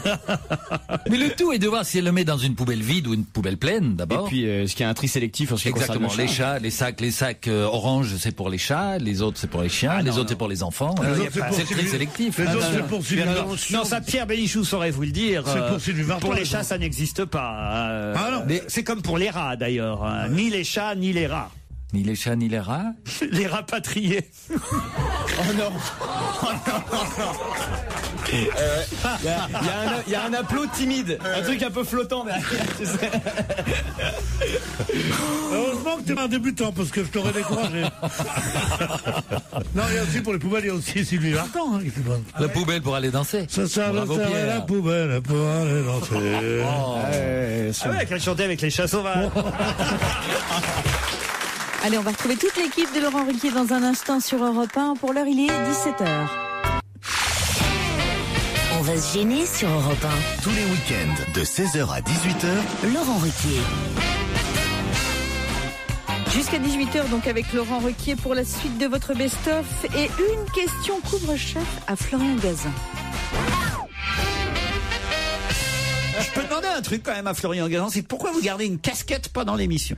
Mais le tout est de voir si elle le met dans une poubelle vide ou une poubelle pleine, d'abord. Et puis, est-ce qu'il y a un tri sélectif en ce qui concerne les chats, les sacs orange, c'est pour les chats, les autres, c'est pour les chiens, les autres, c'est pour les enfants. C'est le tri sélectif. Les autres, c'est pour non, ça, Pierre Bénichou saurait vous le dire. Pour les chats, ça n'existe pas. C'est comme pour les rats, d'ailleurs. Ni les chats, ni les rats. Ni les chats, ni les rats. Les rapatriés. Oh non. Il y a un applaud timide, un truc un peu flottant derrière. Heureusement que t'es un débutant parce que je t'aurais découragé. Non, il y a aussi pour les poubelles, il y a aussi Sylvie Vartan. La poubelle pour aller danser. Ça la poubelle pour aller danser. Ah ouais, qu'elle chantait avec les chats sauvages. Allez, on va retrouver toute l'équipe de Laurent Ruquier dans un instant sur Europe 1. Pour l'heure, il est 17h. On va se gêner sur Europe 1. Tous les week-ends, de 16h à 18h, Laurent Ruquier. Jusqu'à 18h, donc avec Laurent Ruquier pour la suite de votre best-of. Et une question couvre-chef à Florian Gazan. Je peux demander un truc quand même à Florian Gazan, c'est pourquoi vous gardez une casquette pendant l'émission?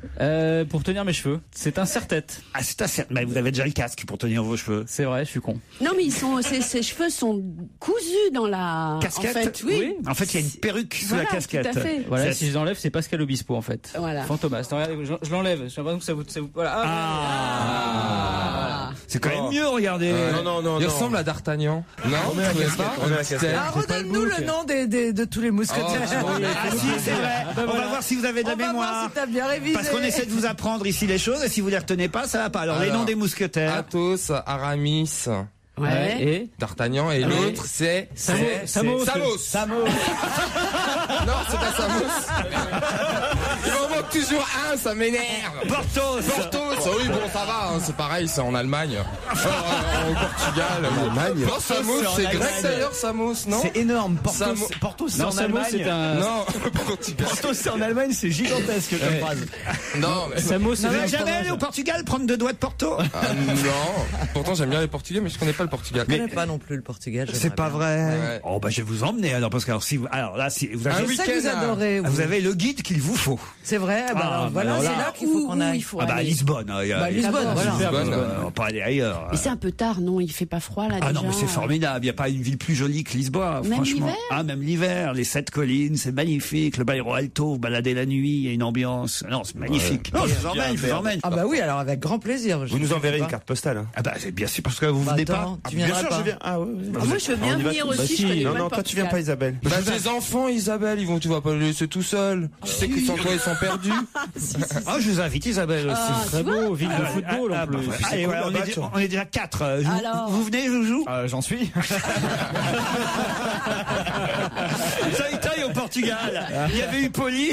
Pour tenir mes cheveux. C'est un serre-tête. Ah, c'est un serre-tête. Mais vous avez déjà le casque pour tenir vos cheveux. C'est vrai, je suis con. Non, mais ses cheveux sont cousus dans la casquette. En fait, oui. En fait, il y a une perruque sous la casquette. Tout à fait. Voilà, si je l'enlève, c'est Pascal Obispo en fait. Voilà. Fantomas. Regardez, je l'enlève. J'ai l'impression que ça vous voilà. C'est quand même mieux, regardez. Non. Il ressemble à D'Artagnan. Non, on a la casquette. Redonne-nous le nom de tous les mousquetaires. C'est vrai. On va voir si vous avez de la mémoire. On va voir si t'as bien révisé. Parce qu'on essaie de vous apprendre ici les choses et si vous les retenez pas, ça va pas. Alors les noms des mousquetaires. Athos, Aramis. Ouais. Et D'Artagnan et l'autre c'est Samos. Non, c'est pas Samos. Il m'en manque toujours un, ça m'énerve. Porthos. Oui, bon, ça va, hein, c'est pareil, c'est en Allemagne. Au Portugal. En Allemagne. Non, Samos, c'est grec d'ailleurs, Samos, non? C'est énorme. Porthos, c'est en Allemagne. Non, Portugal. Porthos, c'est en Allemagne, c'est gigantesque comme phrase. Non, mais Samos, c'est Vous n'êtes jamais allé au Portugal prendre 2 doigts de Porto? Non. Pourtant, j'aime bien les Portugais, mais je connais pas le Portugal. Je connais pas non plus le Portugal. C'est pas vrai. Ouais. Oh, bah, je vais vous emmener, alors, parce que, si vous avez, C'est ça que vous adorez. vous avez le guide qu'il vous faut. C'est vrai. Voilà, c'est là qu'il faut qu'on aille. À Lisbonne. Lisbonne, voilà. On va pas aller ailleurs. Mais c'est un peu tard, non? Il fait pas froid là déjà. Ah non, mais c'est formidable. Il n'y a pas une ville plus jolie que Lisbonne, Même franchement. l'hiver Ah, même l'hiver. Les 7 collines, c'est magnifique. Le Bairro Alto, vous baladez la nuit, il y a une ambiance. Non, c'est magnifique. Non, je vous emmène. Ah bah oui, alors avec grand plaisir. Vous nous enverrez une carte postale. Hein. Ah bah, c'est bien sûr, parce que vous venez pas. Tu viendras pas. Je viens. Ah oui. Moi, je veux bien venir aussi. Je connais pas Non, toi tu viens pas, Isabelle. Bah, tes enfants, Isabelle, tu vas pas les laisser tout seuls. Tu sais qu'ils sont toi, ils sont perdus. Ah, je vous invite, Isabelle aussi. Très beau, ville de football en plus. Allez, voilà, on est déjà 4. Vous venez, Joujou? J'en suis. Ça au Portugal. Il y avait eu Poli.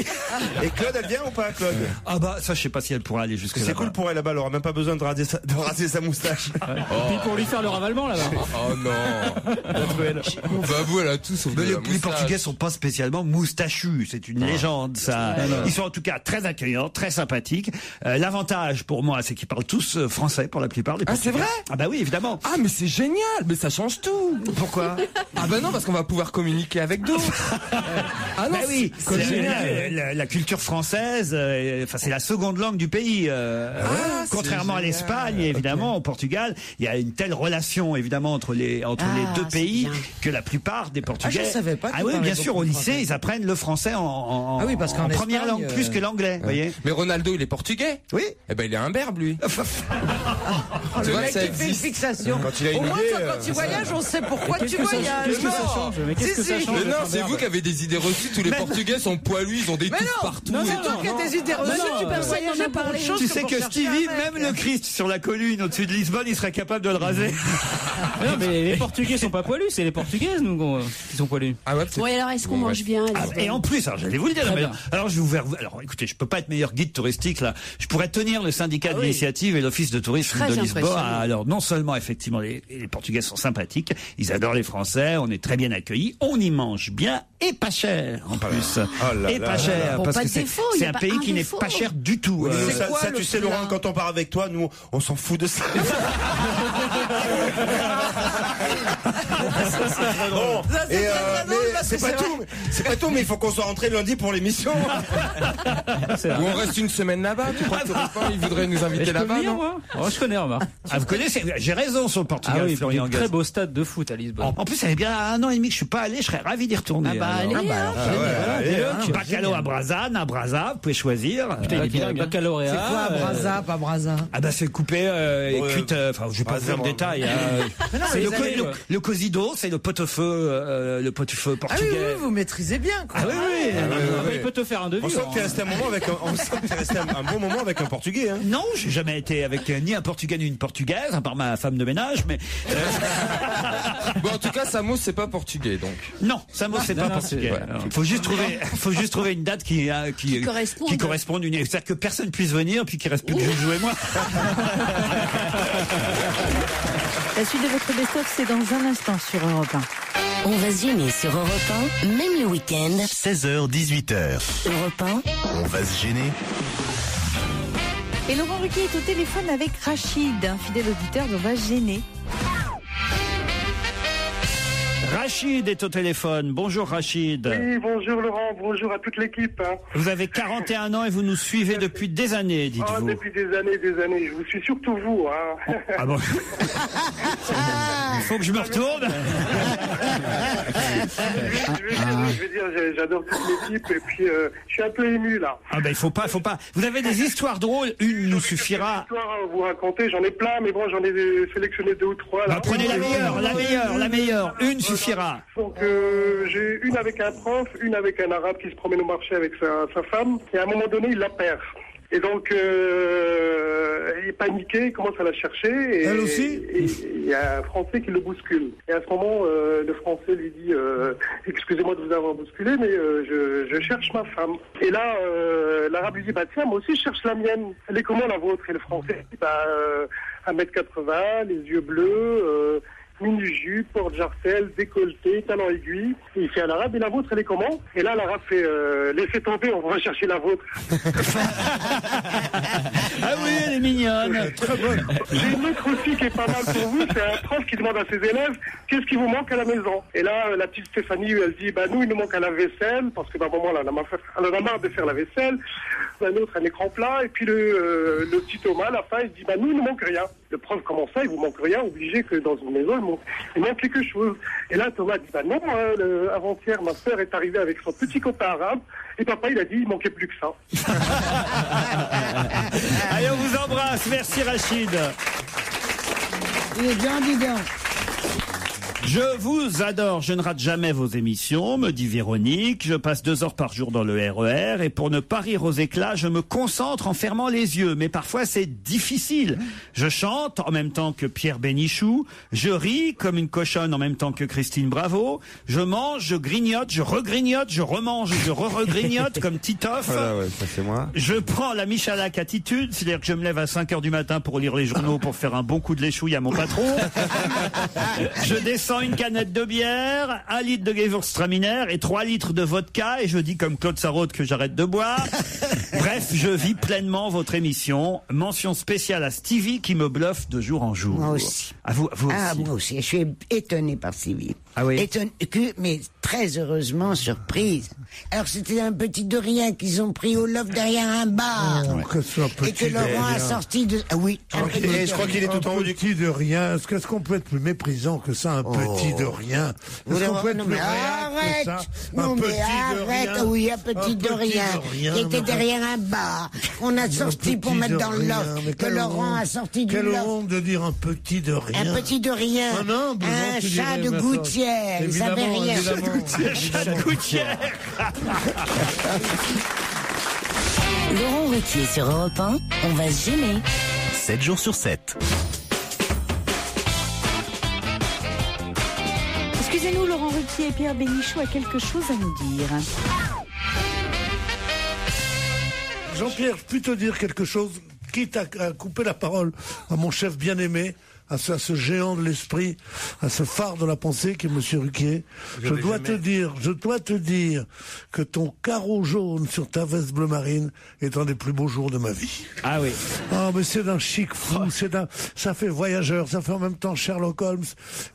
Et Claude, elle vient ou pas, Claude? Ah bah, ça, je sais pas si elle pourra aller jusque là. C'est cool pour elle là-bas, elle aura même pas besoin de raser sa moustache. Puis pour lui faire le ravalement là-bas. Oh non. Bah vous, elle a tout sauf de la Les moustache. Portugais sont pas spécialement moustachus, c'est une légende ça. Ils sont en tout cas très accueillants, très sympathiques. L'avantage pour moi, c'est qu'ils parlent tous français pour la plupart des Portugais. Ah, c'est vrai? Ah bah oui, évidemment. Ah, mais c'est génial, mais ça change tout. Pourquoi? Ah bah non, parce qu'on va pouvoir communiquer avec d'autres. Ah non, bah oui, c'est génial. La culture française, c'est la seconde langue du pays. Contrairement à l'Espagne, évidemment, au Portugal, il y a une telle relation évidemment entre les deux pays que la plupart des Portugais. Ah, je savais pas. Ah oui, bien sûr, au lycée, ils apprennent le français en parce qu'en première Espagne, langue plus que l'anglais, vous voyez. Mais Ronaldo, il est portugais. Oui. Eh ben, il est un berbe, lui. Le mec qui fait une fixation. Quand il a une Au moins, idée, quand tu voyages, on sait pourquoi tu voyages. Qu'est-ce que ça change? Mais qu'est-ce que ça change? Mais non, c'est vous qui avez des idées reçues. Tous les Portugais sont poilus, ils ont des touffes partout. Non, c'est toi qui as des idées reçues. Tu peux voyager pour autre chose. Tu sais que Stevie, même le Christ sur la colline au-dessus de Lisbonne, il serait capable de le raser. Non, mais les Portugais sont pas poilus, c'est les Portugaises nous qui sont poilus. Ah ouais. Oui, alors est-ce qu'on mange bien? Et en plus, alors j'allais vous le dire. Alors je vous alors écoutez, je peux pas être meilleur guide touristique là. Je pourrais tenir le syndicat d'initiative et l'office de tourisme de Lisbonne. Alors non seulement effectivement les Portugais sont sympathiques, ils adorent les Français, on est très bien accueillis, on y mange bien et pas cher en plus. Et pas cher parce que c'est un pays qui n'est pas cher du tout. Ça tu sais Laurent, quand on part avec toi, nous on s'en fout de ça. Bon, c'est pas tout, mais il faut qu'on soit rentré lundi pour l'émission. Ou on reste une semaine là-bas. Tu crois que il voudrait nous inviter là-bas, non? Oh, je connais, remarque. Ah, vous connaissez? J'ai raison sur le Portugal. Ah oui, Florian Gaz. Très beau stade de foot à Lisbonne. En plus, ça fait bien 1 an et demi que je suis pas allé. Je serais ravi d'y retourner. Bacalhau à Brasa, vous pouvez choisir. Putain, il est baccalauréat. C'est quoi à Brasa, pas Brasa? Ah bah c'est coupé et cuite. Enfin, je vais pas vous faire le détail. C'est le cosido, c'est le pot-au-feu portugais. Ah oui, vous maîtrisez bien. Ah oui. Il peut te faire un devis. On sent que tu es resté un bon moment avec un Portugais. Hein. Non, j'ai jamais été avec ni un Portugais ni une Portugaise, à part ma femme de ménage, mais. Bon, en tout cas, Samos, c'est pas portugais, donc. Non, Samos, c'est pas portugais. Faut juste trouver une date qui corresponde. C'est-à-dire que personne puisse venir, puis qu'il reste plus que Joujou et moi. La suite de votre best-of, c'est dans un instant sur Europe 1. On va se gêner sur Europe 1, même le week-end. 16h, 18h. Europe 1. On va se gêner. Et Laurent Ruquier est au téléphone avec Rachid, un fidèle auditeur d'On va se gêner. Rachid est au téléphone. Bonjour Rachid. Oui, bonjour Laurent, bonjour à toute l'équipe. Vous avez 41 ans et vous nous suivez depuis des années, dites-vous. Depuis des années. Je vous suis surtout vous. Hein. Ah bon. Il faut que je me retourne. Je vais dire, j'adore toute l'équipe et puis je suis un peu ému là. Ah ben il faut pas. Vous avez des histoires drôles, une nous suffira. Des histoires à vous raconter, j'en ai plein, mais bon, j'en ai sélectionné 2 ou 3. Là. Bah, prenez la meilleure. Une suffira. Donc j'ai une avec un prof, une avec un arabe qui se promène au marché avec sa femme, et à un moment donné il la perd. Et donc, il est paniqué, il commence à la chercher. Et, elle aussi? Et il y a un Français qui le bouscule. Et à ce moment, le Français lui dit excusez-moi de vous avoir bousculé, mais je cherche ma femme. Et là, l'Arabe lui dit tiens, moi aussi je cherche la mienne. Elle est comment la vôtre? Et le Français dit 1m80, les yeux bleus, mini-jupe, porte-jarcelle, décolleté, talons aiguilles. Et il fait à l'Arabe, et la vôtre, elle est comment? Et là, l'Arabe fait laissez tomber, on va chercher la vôtre. Ah oui, elle est mignonne. Très bonne. J'ai une autre aussi qui est pas mal pour vous, c'est un prof qui demande à ses élèves qu'est-ce qui vous manque à la maison. Et là, la petite Stéphanie, elle dit nous, il nous manque à la vaisselle, parce que d'un moment, là, elle en a marre de faire la vaisselle. Un autre, un écran plat. Et puis le petit Thomas, à la fin, il dit nous, il nous manque rien. Le prof, comment ça, il vous manque rien, obligé que dans une maison, il manque quelque chose. Et là, Thomas dit non, avant-hier, ma sœur est arrivée avec son petit copain arabe, et papa, il a dit il manquait plus que ça. Allez, on vous embrasse. Merci, Rachid. Il est bien, dis donc. Je vous adore, je ne rate jamais vos émissions, me dit Véronique. Je passe 2 heures par jour dans le RER et pour ne pas rire aux éclats, je me concentre en fermant les yeux. Mais parfois c'est difficile. Je chante en même temps que Pierre Bénichou. Je ris comme une cochonne en même temps que Christine Bravo. Je mange, je grignote, je regrignote, je remange, je re-regrignote comme Titoff. Voilà, ouais, ça c'est moi. Je prends la Michalak attitude, c'est-à-dire que je me lève à 5 heures du matin pour lire les journaux pour faire un bon coup de l'échouille à mon patron. Je descends une canette de bière, 1 litre de Gewürztraminer et 3 litres de vodka et je dis comme Claude Sarraute que j'arrête de boire. Bref, je vis pleinement votre émission. Mention spéciale à Stevie qui me bluffe de jour en jour. Moi aussi. À vous aussi. Ah, moi aussi. Je suis étonné par Stevie. Ah oui. Mais très heureusement surprise. Alors c'était un petit de rien qu'ils ont pris au loft derrière un bar. Et que Laurent a sorti de... Ah oui. Et je crois qu'il est tout en haut du petit de rien. Est-ce qu'on peut être plus méprisant que ça, un petit de rien? Est-ce qu'on peut être plus réel que ça? Non mais arrête. Oui, un petit de rien. Qui était derrière un bar. On a sorti pour mettre dans le loft. Que Laurent a sorti du loft. Quelle honte de dire un petit de rien. Un petit de rien. Un chat de gouttière. Il savait rien. Chat de gouttière. Laurent Ruquier sur Europe 1, on va se gêner. 7 jours sur 7. Excusez-nous, Laurent Ruquier et Pierre Bénichou a quelque chose à nous dire. Jean-Pierre, je puis te dire quelque chose, quitte à couper la parole à mon chef bien-aimé, à ce géant de l'esprit, à ce phare de la pensée qui est Monsieur Ruquier. Je dois te dire que ton carreau jaune sur ta veste bleu marine est un des plus beaux jours de ma vie. Ah oui. Ah, mais c'est d'un chic fou, ça fait voyageur, ça fait en même temps Sherlock Holmes,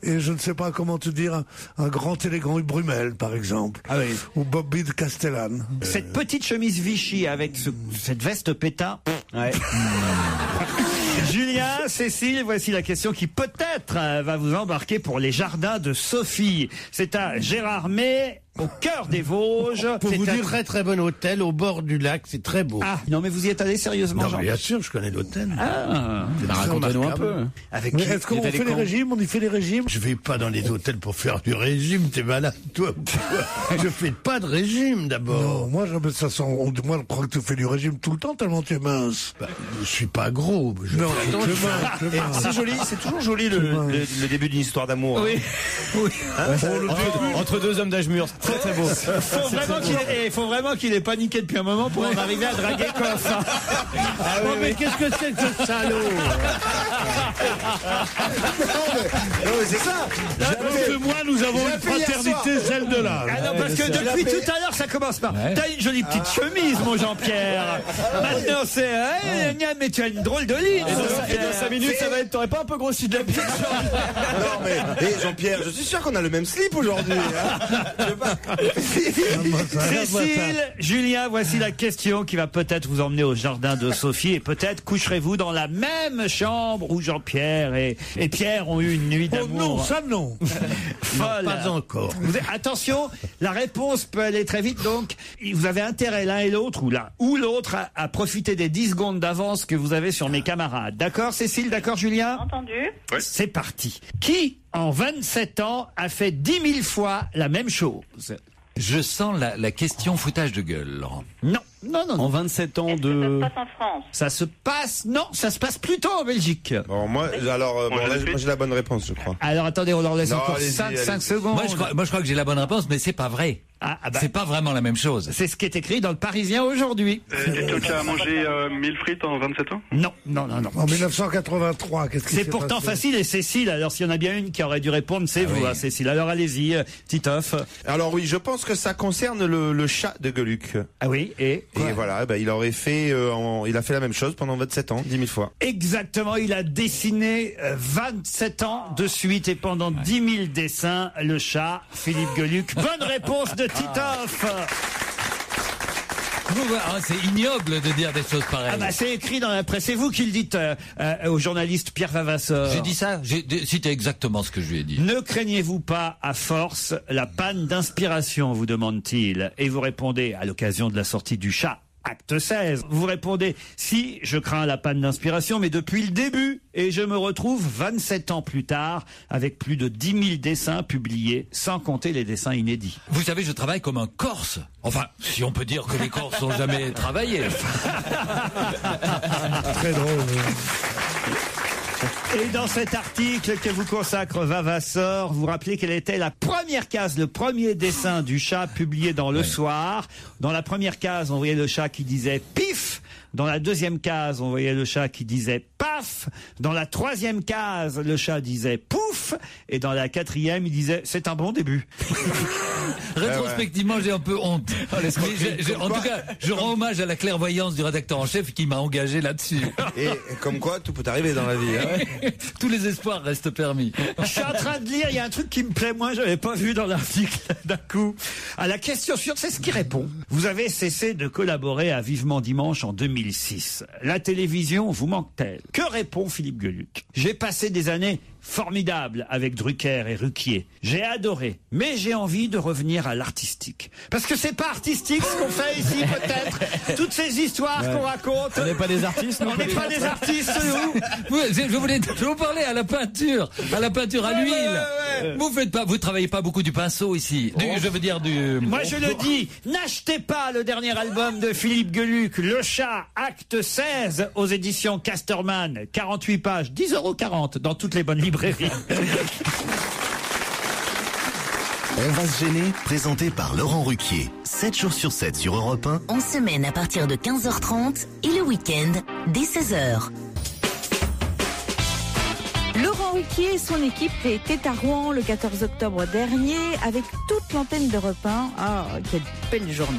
et je ne sais pas comment te dire, un grand élégant Brumel, par exemple. Ah oui. Ou Bobby de Castellane. Cette petite chemise Vichy avec cette veste pétain. Ouais. Julien, Cécile, voici la question qui peut-être va vous embarquer pour les jardins de Sophie. C'est à Gérardmer, au cœur des Vosges. Pour vous dire, très très bon hôtel au bord du lac, c'est très beau. Ah, non mais vous y êtes allé sérieusement, non, Jean? Bien sûr, je connais l'hôtel. Ah, racontez-nous un peu. Avec est-ce qu'on fait les régimes? On y fait les régimes? Je vais pas dans les hôtels pour faire du régime, t'es malade, toi. Je fais pas de régime d'abord. Non, moi, moi, je crois que tu fais du régime tout le temps tellement tu es mince. Bah, je suis pas gros. Non, c'est joli, c'est toujours joli le début d'une histoire d'amour. Oui. Oui. Entre deux hommes d'âge mûr. Très très beau. Faut vraiment qu'il ait paniqué depuis un moment pour en arriver à draguer Coff. Ah oui, mais qu'est-ce que c'est que ce salaud? Non mais c'est ça. Parce que moi, nous avons une fraternité, celle de là. Ah non, parce que depuis tout à l'heure, ça commence par t'as une jolie petite chemise, mon Jean-Pierre. Maintenant, c'est mais tu as une drôle de ligne. Et dans 5 minutes, ça va être. T'aurais pas un peu grossi de la bite? Non mais Jean-Pierre, je suis sûr qu'on a le même slip aujourd'hui. Cécile, Julien, voici la question qui va peut-être vous emmener au jardin de Sophie et peut-être coucherez-vous dans la même chambre où Jean-Pierre et Pierre ont eu une nuit d'amour. Oh non, ça non. Folle. Non, pas encore. Attention, la réponse peut aller très vite, donc vous avez intérêt l'un et l'autre ou l'un ou l'autre à profiter des 10 secondes d'avance que vous avez sur mes camarades. D'accord Cécile, d'accord Julien? Entendu. Oui. C'est parti. Qui, en 27 ans, a fait 10 000 fois la même chose? Je sens la question foutage de gueule, Laurent. Non. En 27 ans de... Ça se passe en France. Ça se passe... Non, ça se passe plutôt en Belgique. Bon, moi, j'ai la bonne réponse, je crois. Alors, attendez, on leur laisse encore 5 secondes. Moi, je crois que j'ai la bonne réponse, mais c'est pas vrai. C'est pas vraiment la même chose. C'est ce qui est écrit dans le Parisien aujourd'hui. Est-ce que tu as mangé 1000 frites en 27 ans? Non. En 1983, qu'est-ce qui s'est C'est pourtant passé facile, et Cécile, alors s'il y en a bien une qui aurait dû répondre, c'est vous, oui. Cécile. Alors allez-y, Titoff. Alors oui, je pense que ça concerne le chat de Gueuluc. Ah oui, et voilà, il aurait fait, il a fait la même chose pendant 27 ans, 10 000 fois. Exactement, il a dessiné 27 ans de suite et pendant 10 000 dessins, le chat, Philippe Gueuluc. Bonne réponse de Titoff. C'est ignoble de dire des choses pareilles. C'est écrit dans la presse. C'est vous qui le dites au journaliste Pierre Vavasseur. J'ai dit ça. C'était exactement ce que je lui ai dit. Ne craignez-vous pas à force la panne d'inspiration, vous demande-t-il. Et vous répondez à l'occasion de la sortie du chat. Acte 16. Vous répondez, si, je crains la panne d'inspiration, mais depuis le début. Et je me retrouve 27 ans plus tard avec plus de 10 000 dessins publiés, sans compter les dessins inédits. Vous savez, je travaille comme un Corse. Enfin, si on peut dire que les Corses n'ont jamais travaillé. Très drôle. Et dans cet article que vous consacre Vavasseur, vous rappelez quelle était la première case, le premier dessin du chat publié dans Le Soir. Dans la première case, on voyait le chat qui disait pif. Dans la deuxième case, on voyait le chat qui disait paf. Dans la troisième case, le chat disait pouf. Et dans la quatrième, il disait c'est un bon début. Rétrospectivement, j'ai un peu honte. En tout cas, je rends hommage à la clairvoyance du rédacteur en chef qui m'a engagé là-dessus. Et comme quoi, tout peut arriver dans la vie. Hein. Tous les espoirs restent permis. Je suis en train de lire, il y a un truc qui me plaît moins, je n'avais pas vu dans l'article d'un coup. À la question suivante, c'est ce qui répond. Vous avez cessé de collaborer à Vivement Dimanche en 2006. La télévision vous manque-t-elle? Que répond Philippe Gueuluc? J'ai passé des années formidables avec Drucker et Ruquier. J'ai adoré, mais j'ai envie de revenir à l'artistique. Parce que c'est pas artistique ce qu'on fait ici, peut-être. Toutes ces histoires qu'on raconte. On n'est pas des artistes, non? On n'est pas des artistes, nous. Je vous parlais à la peinture à l'huile. Vous travaillez pas beaucoup du pinceau ici. Je veux dire du... Moi, je le dis, n'achetez pas le dernier album de Philippe Gueuluc, Le Chat, acte 16, aux éditions Casterman, 48 pages, 10,40 € dans toutes les bonnes librairies. On va se gêner, présenté par Laurent Ruquier. 7 jours sur 7 sur Europe 1. En semaine à partir de 15h30 et le week-end dès 16h. Laurent Ruquier et son équipe étaient à Rouen le 14 octobre dernier avec toute l'antenne d'Europe 1. Ah, quelle belle journée.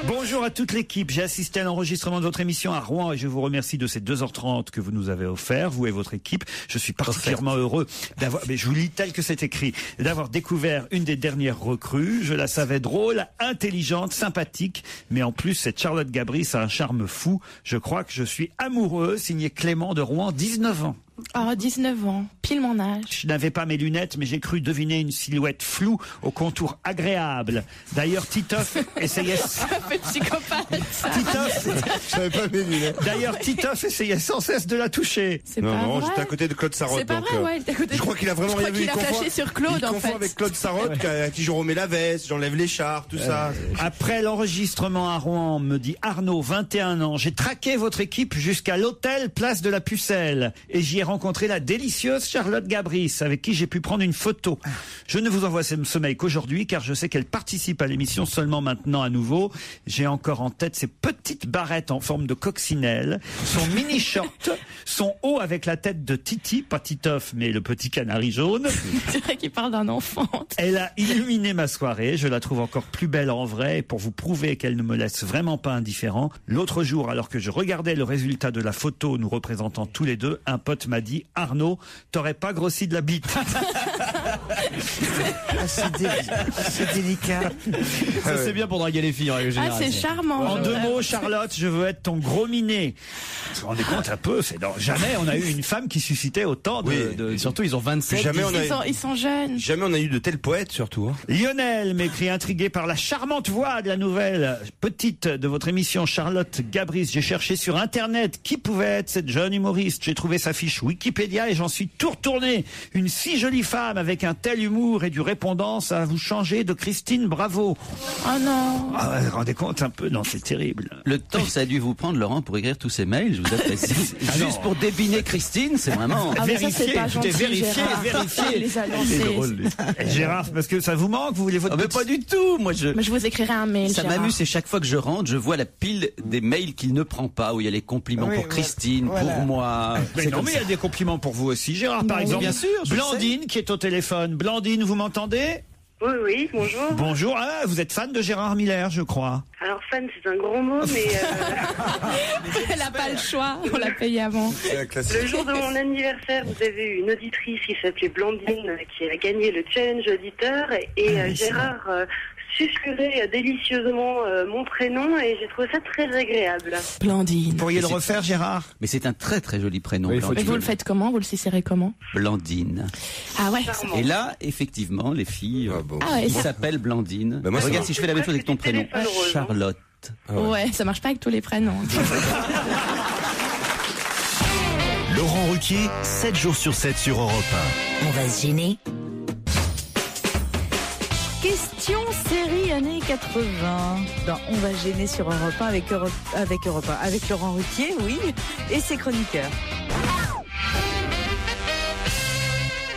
Bonjour à toute l'équipe. J'ai assisté à l'enregistrement de votre émission à Rouen et je vous remercie de ces 2h30 que vous nous avez offert, vous et votre équipe. Je suis particulièrement heureux d'avoir, mais je vous lis tel que c'est écrit, d'avoir découvert une des dernières recrues. Je la savais drôle, intelligente, sympathique, mais en plus cette Charlotte Gabris a un charme fou. Je crois que je suis amoureux, signé Clément de Rouen, 19 ans. Oh, 19 ans, pile mon âge. Je n'avais pas mes lunettes, mais j'ai cru deviner une silhouette floue au contour agréable. D'ailleurs, Titoff essayait... Un peu psychopathe. Titoff, je n'avais pas mes lunettes. D'ailleurs, Titoff essayait sans cesse de la toucher. C'est pas vrai. J'étais à côté de Claude Sarraute. C'est pas vrai, ouais, t'es à côté de... Je crois qu'il a vraiment rien vu. Il a flashé sur Claude, en fait. Il confond avec Claude Sarraute, à qui je remets la veste, j'enlève l'écharpe, tout ça. Après l'enregistrement à Rouen, me dit Arnaud, 21 ans, j'ai traqué votre équipe jusqu'à l'hôtel Place de la Pucelle et j'y ai rencontré la délicieuse Charlotte Gabris, avec qui j'ai pu prendre une photo. Je ne vous envoie ce mail qu'aujourd'hui, car je sais qu'elle participe à l'émission seulement maintenant à nouveau. J'ai encore en tête ses petites barrettes en forme de coccinelle, son mini short, son haut avec la tête de Titi, pas Titoff, mais le petit canari jaune. C'est vrai qu'il parle d'un enfant. Elle a illuminé ma soirée, je la trouve encore plus belle en vrai, et pour vous prouver qu'elle ne me laisse vraiment pas indifférent, l'autre jour, alors que je regardais le résultat de la photo nous représentant tous les deux, un pote m'a dit « Arnaud, t'aurais pas grossi de la bite. » C'est délicat. Ça, c'est bien pour draguer les filles en règle générale. Ah, c'est charmant. En 2 mots, Charlotte, je veux être ton gros minet. Vous vous rendez compte un peu, jamais on a eu une femme qui suscitait autant de... Et surtout, ils ont 27. Ils sont jeunes. Jamais on a eu de tels poètes, surtout. Hein. Lionel m'écrit intrigué par la charmante voix de la nouvelle petite de votre émission Charlotte Gabris. J'ai cherché sur Internet qui pouvait être cette jeune humoriste. J'ai trouvé sa fiche Wikipédia et j'en suis tout retourné. Une si jolie femme avec avec un tel humour et du répondant, ça va vous changer de Christine Bravo. Oh non. Ah, vous vous rendez compte un peu? Non, c'est terrible. Le temps que ça a dû vous prendre, Laurent, pour écrire tous ces mails, je vous apprécie. Juste pour débiner Christine, c'est vraiment... Ah, mais ça, c'est pas gentil, Gérard. Vérifié. Les a lancés. Gérard, parce que ça vous manque, vous voulez votre... mais pas du tout. Moi, je vous écrirai un mail, Ça Gérard. m'amuse, et chaque fois que je rentre, je vois la pile des mails qu'il ne prend pas, où il y a les compliments pour Christine, pour moi. Mais non, mais il y a des compliments pour vous aussi, Gérard, par exemple. Bien sûr, Blandine, qui est au téléphone. Blandine, vous m'entendez? Oui, bonjour. Bonjour. Ah, vous êtes fan de Gérard Miller, je crois. Alors, fan, c'est un grand mot, mais... Elle n'a pas le choix, on l'a payé avant. Le jour de mon anniversaire, vous avez eu une auditrice qui s'appelait Blandine, qui a gagné le challenge auditeur, et Gérard susurrait délicieusement mon prénom, et j'ai trouvé ça très agréable. Blandine. Vous pourriez le refaire, Gérard? Mais c'est un très très joli prénom. Mais vous le faites comment? Vous le susurrez comment? Blandine. Ah ouais. Et là, effectivement, les filles, ouais, qui ça- s'appellent Blandine. Bah, moi, regarde ça si je fais la même chose avec ton prénom. Charlotte. Ouais, ça marche pas avec tous les prénoms. Laurent Ruquier, 7 jours sur 7 sur Europe 1. On va se gêner. Question série années 80. Dans On va gêner sur Europe 1 avec Laurent Ruquier, oui, et ses chroniqueurs.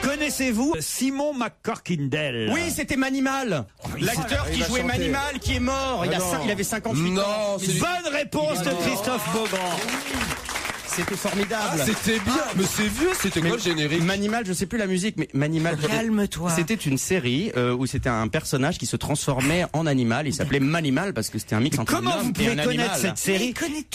Connaissez-vous Simon McCorkindale? Oui, c'était Manimal. L'acteur qui jouait Manimal, qui est mort. Il avait 58 ans. Bonne réponse de Christophe Beaugrand. C'était formidable. Ah, c'était bien, mais c'est vieux, c'était quoi le générique? Manimal, je sais plus la musique, mais Manimal. Calme-toi. C'était une série où c'était un personnage qui se transformait en animal. Il s'appelait Manimal parce que c'était un mix entre un Comment vous homme et pouvez un connaître animal. cette série?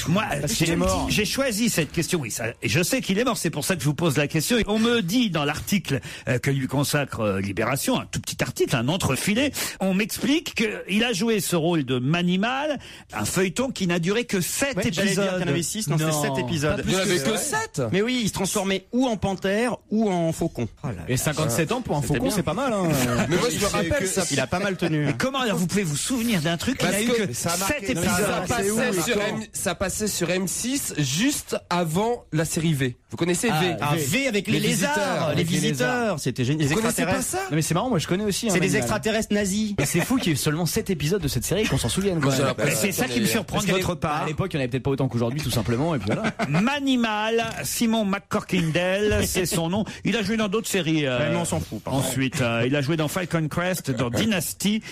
Moi, Parce qu'il est mort. j'ai choisi cette question. Oui, et je sais qu'il est mort. C'est pour ça que je vous pose la question. Et on me dit dans l'article que lui consacre Libération, un tout petit article, un entrefilé, on m'explique qu'il a joué ce rôle de Manimal, un feuilleton qui n'a duré que 7 Ouais, j'allais épisodes. dire qu'il y en avait 6, non, c'est 7 épisodes. Il n'y en avait que 7. Mais oui, il se transformait ou en panthère ou en faucon. Et 57 ans pour un C'était faucon, bien. c'est pas mal. Hein. Mais moi, je me rappelle, ça, Il a pas mal tenu. Mais comment alors vous pouvez vous souvenir d'un truc qui Parce n'a eu que que ça a 7 marqué- épisodes? ça passait sur M6 juste avant la série V. Vous connaissez V? Ah, V avec les lézards, les visiteurs, c'était génial. Les Vous connaissez pas extraterrestres. ça? Non mais c'est marrant, moi je connais aussi. C'est hein, des Manimal. extraterrestres nazis. Et c'est fou qu'il y ait seulement 7 épisodes de cette série et qu'on s'en souvienne. Quoi. J'ai l'impression C'est ça qui me surprend Parce de qu'à votre l'é- part. À l'époque, il n'y en avait peut-être pas autant qu'aujourd'hui, tout simplement. Et puis voilà. Manimal, Simon McCorkindale, c'est son nom. Il a joué dans d'autres séries. Mais on s'en fout. Ensuite, il a joué dans Falcon Crest, dans Dynasty,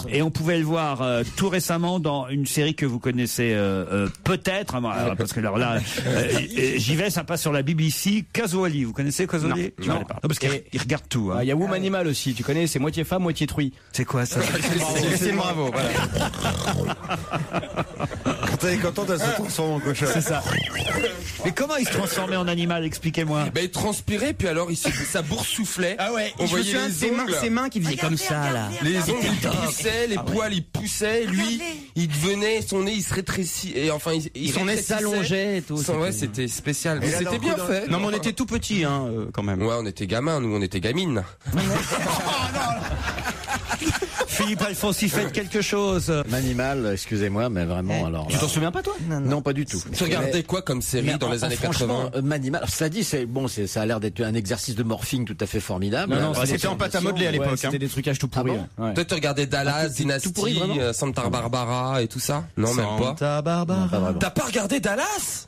et on pouvait le voir tout récemment dans une série que vous connaissez peut-être, parce que alors là, j'y vais, ça passe sur la BBC. Caswally, vous connaissez Caswally? Je connais pas. Non, parce qu'il regarde tout. Il y a Womanimal aussi, tu connais, c'est moitié femme, moitié truie. C'est quoi ça? C'est bravo. Voilà. Quand elle est contente, elle se transforme en cochon. C'est ça. Mais comment il se transformait en animal? Expliquez-moi. Ben, il transpirait, puis alors ça boursouflait. Ah ouais, on je me voyait souviens de ses mains qui faisaient comme ça là. Les ongles ils poussaient, les poils ils poussaient, lui il devenait, son nez il se rétrécit, et enfin Son nez s'allongeait et tout. Ouais, c'était spécial. Mais c'était bien fait. Non mais on était tout petits hein, quand même. Ouais, on était gamins, nous on était gamines. Philippe Alfonsi, faites quelque chose. Manimal, excusez-moi, mais vraiment, alors. Tu t'en souviens pas, toi? Non, pas du tout. Tu regardais quoi comme série dans les années 80? Manimal, alors, cela dit, ça a l'air d'être un exercice de morphing tout à fait formidable. Non, c'était en pâte à modeler à l'époque. C'était des trucages tout pourris. bon Toi, tu regardais Dallas, Dynasty, Santa Barbara et tout ça? Non, même pas. Santa Barbara. T'as pas regardé Dallas?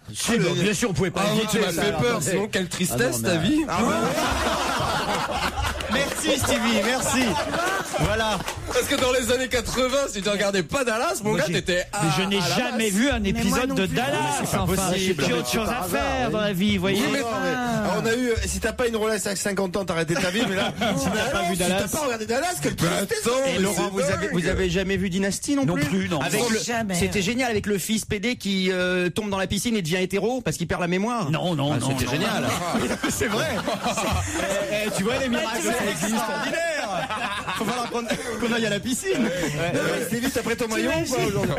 Bien sûr, on pouvait pas. Ah oui, tu m'as fait peur, sinon quelle tristesse ta vie. Merci Stevie, merci. Voilà. Parce que dans les années 80, si tu regardais pas Dallas, mon gars, t'étais à. Mais je n'ai jamais vu un épisode de Dallas. C'est pas Enfin, possible. j'ai autre chose à faire dans la vie, vous voyez. On a eu, si t'as pas une Rolex à 50 ans, t'as arrêté ta vie, mais là, si t'as pas vu Dallas, si t'as pas regardé Dallas, quelle tristesse. Et Laurent, vous avez jamais vu Dynasty non plus? Non. Jamais. C'était génial avec le fils PD qui tombe dans la piscine et devient hétéro parce qu'il perd la mémoire. Non. C'était génial. C'est vrai. Tu vois les miracles, ça existe. Extraordinaire. Faut falloir qu'on aille à la piscine. C'est vite après ton maillot ou pas aujourd'hui?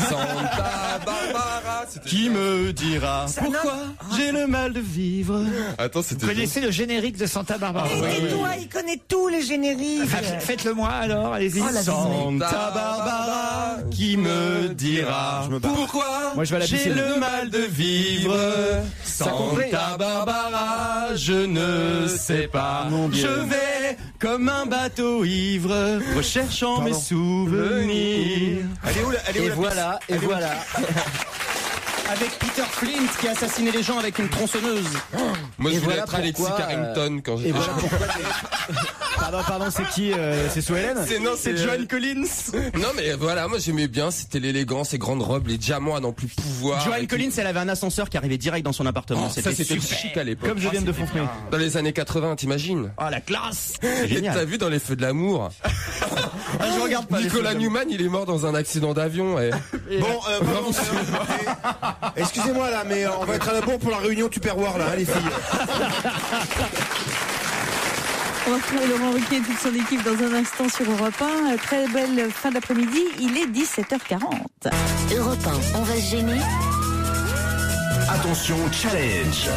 Santa Barbara. Qui me dira pourquoi j'ai le mal de vivre? Attends, Vous connaissez le générique de Santa Barbara? Toi, il connaît tous les génériques. Faites-le moi alors, allez-y. Santa Barbara, qui me dira pourquoi Moi, je vais à la j'ai piscine. le mal de vivre? Santa Barbara, je ne sais pas. Je vais naviguais comme un bateau ivre, recherchant mes souvenirs. Et voilà. Avec Peter Flint qui a assassiné les gens avec une tronçonneuse. Moi, je voulais être Alexis Carrington quand j'étais Pardon, c'est qui c'est Sue Ellen? C'est Joan Collins. Non, mais voilà, moi j'aimais bien, c'était l'élégance, les grandes robes, les diamants à n'en plus pouvoir. Joan Collins, elle avait un ascenseur qui arrivait direct dans son appartement. Ça, c'était chic à l'époque. Comme je viens de Fontenay. Dans les années 80, t'imagines? Oh, la classe! T'as vu dans Les Feux de l'amour? Je regarde pas. Nicolas Newman, il est mort dans un accident d'avion. Excusez-moi là, mais on va être à la bourre pour la réunion Tupperware là, hein, les filles. On va retrouver Laurent Ruquier et toute son équipe dans un instant sur Europe 1. Très belle fin d'après-midi, il est 17h40. Europe 1, on va se gêner. Attention, challenge.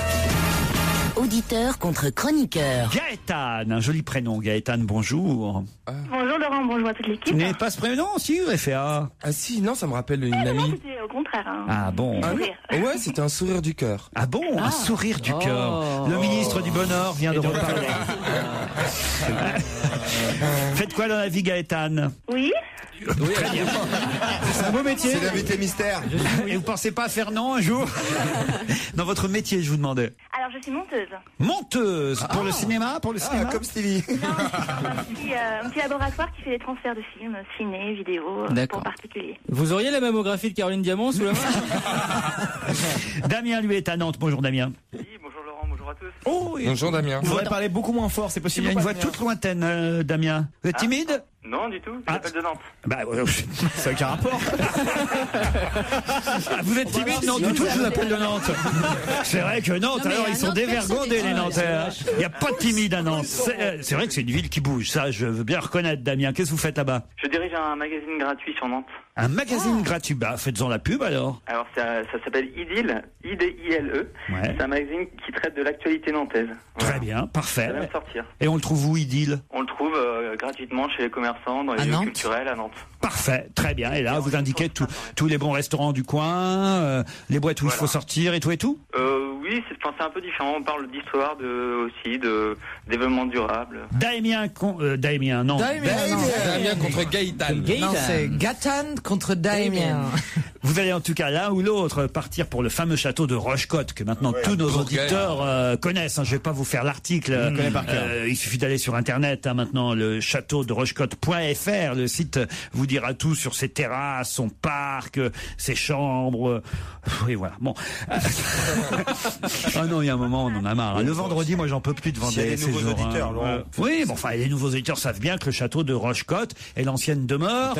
Auditeur contre chroniqueur. Gaëtan, un joli prénom. Gaëtan, bonjour. Bonjour Laurent, bonjour à toute l'équipe. Vous n'avez pas ce prénom, si, FA? Ah si, non, ça me rappelle une amie. Non, c'était au contraire. Ah bon? Ouais, c'était un sourire du cœur. Ah bon? Un sourire du cœur. Le ministre du Bonheur vient de reparler. Faites quoi dans la vie, Gaëtan? Oui. Très bien. C'est un beau métier. C'est l'invité mystère. Et vous pensez pas faire non un jour? Dans votre métier, je vous demandais. Alors, je suis monteuse. Monteuse? Pour le cinéma? Pour le cinéma? Comme Stevie. Non, un petit laboratoire qui fait des transferts de films, ciné, vidéo, pour particuliers. Vous auriez la mammographie de Caroline Diamant sous la main? Damien, lui, est à Nantes. Bonjour, Damien. Oui, bonjour Laurent, bonjour à tous. Oh, Bonjour Damien. Vous pourrez parler beaucoup moins fort, c'est Il possible. y a une voix toute lointaine, Damien. Vous êtes timide? Non, du tout, je m'appelle de Nantes. Bah, ça n'a aucun rapport. Vous êtes timide? Non, du tout, je vous appelle de Nantes. C'est vrai que Nantes, alors ils sont dévergondés, les Nantais. Il n'y a pas de timide à Nantes. C'est vrai que c'est une ville qui bouge, ça, je veux bien reconnaître, Damien. Qu'est-ce que vous faites là-bas? Je dirige un magazine gratuit sur Nantes. Un magazine gratuit? Bah, faites-en la pub alors. Alors, ça s'appelle IDILE, I-D-I-L-E. Ouais. C'est un magazine qui traite de l'actualité nantaise. Voilà. Très bien, parfait. Ça vient de sortir. Et on le trouve où, Idil? On le trouve gratuitement chez les commerçants, dans les lieux culturels à Nantes. Parfait, très bien. Et là, vous indiquez tous les bons restaurants du coin, les boîtes où il faut sortir et tout et tout? Oui, c'est un peu différent. On parle d'histoire, d'événements durables. Damien contre Gaëtan. Non, c'est Gaëtan contre Damien. Vous allez en tout cas l'un ou l'autre partir pour le fameux château de Rochecotte que maintenant tous nos auditeurs connaissent. Je vais pas vous faire l'article. Il suffit d'aller sur Internet maintenant, le château de Rochecotte.fr. Le site vous dira tout sur ses terrasses, son parc, ses chambres. Oui, voilà. Bon. Ah non, il y a un moment, on en a marre. Le vendredi, moi, j'en peux plus de vendre des nouveaux auditeurs. Oui, bon, enfin, les nouveaux auditeurs savent bien que le château de Rochecotte est l'ancienne demeure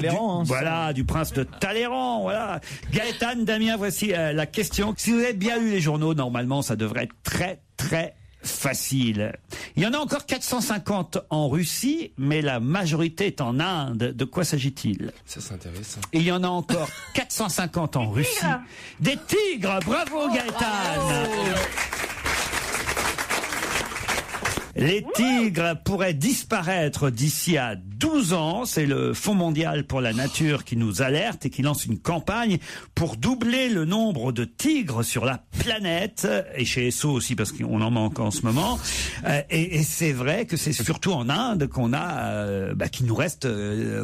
du prince de Talleyrand. Voilà. Gaëtan, Damien, voici la question. Si vous avez bien lu les journaux, normalement, ça devrait être très, très facile. Il y en a encore 450 en Russie, mais la majorité est en Inde. De quoi s'agit-il? Ça, c'est intéressant. Et il y en a encore 450 en Russie. Des tigres. Bravo, Gaëtan. Les tigres pourraient disparaître d'ici à 12 ans. C'est le Fonds mondial pour la nature qui nous alerte et qui lance une campagne pour doubler le nombre de tigres sur la planète. Et chez ESSO aussi, parce qu'on en manque en ce moment. Et c'est vrai que c'est surtout en Inde qu'on a, qu'il nous reste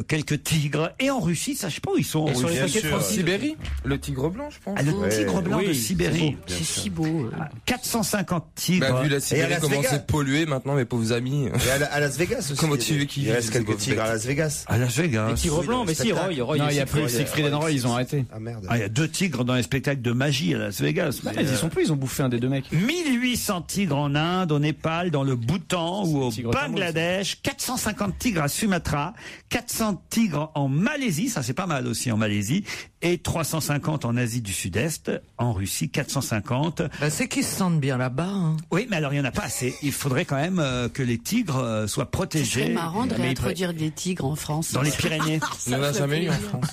quelques tigres. Et en Russie, ça, je sais pas où ils sont. Sur les paquets de Sibérie, le tigre blanc, je pense. Ah, le tigre blanc de Sibérie. C'est si beau. 450 tigres. Vu la Sibérie comment c'est pollué maintenant, mes pauvres amis. Et à Las Vegas aussi. Comment tu veux qu'il Il reste quelques tigres à Las Vegas. À Las Vegas. Les tigres blancs, mais si, Roy. Non, il y a plus Siegfried and Roy, ils ont arrêté. Ah merde. Il y a 2 tigres dans les spectacles de magie à Las Vegas. Mais ils y sont plus, ils ont bouffé un des 2 mecs. 1800 tigres en Inde, au Népal, dans le Bhoutan ou au Bangladesh, 450 tigres à Sumatra, 400 tigres en Malaisie, ça c'est pas mal aussi en Malaisie, et 350 en Asie du Sud-Est, en Russie 450. C'est qu'ils se sentent bien là-bas. Hein. Oui, mais alors il y en a pas assez. Il faudrait quand même que les tigres soient protégés. C'est marrant de réintroduire des tigres en France. Dans les Pyrénées. Il n'y en a jamais eu en France.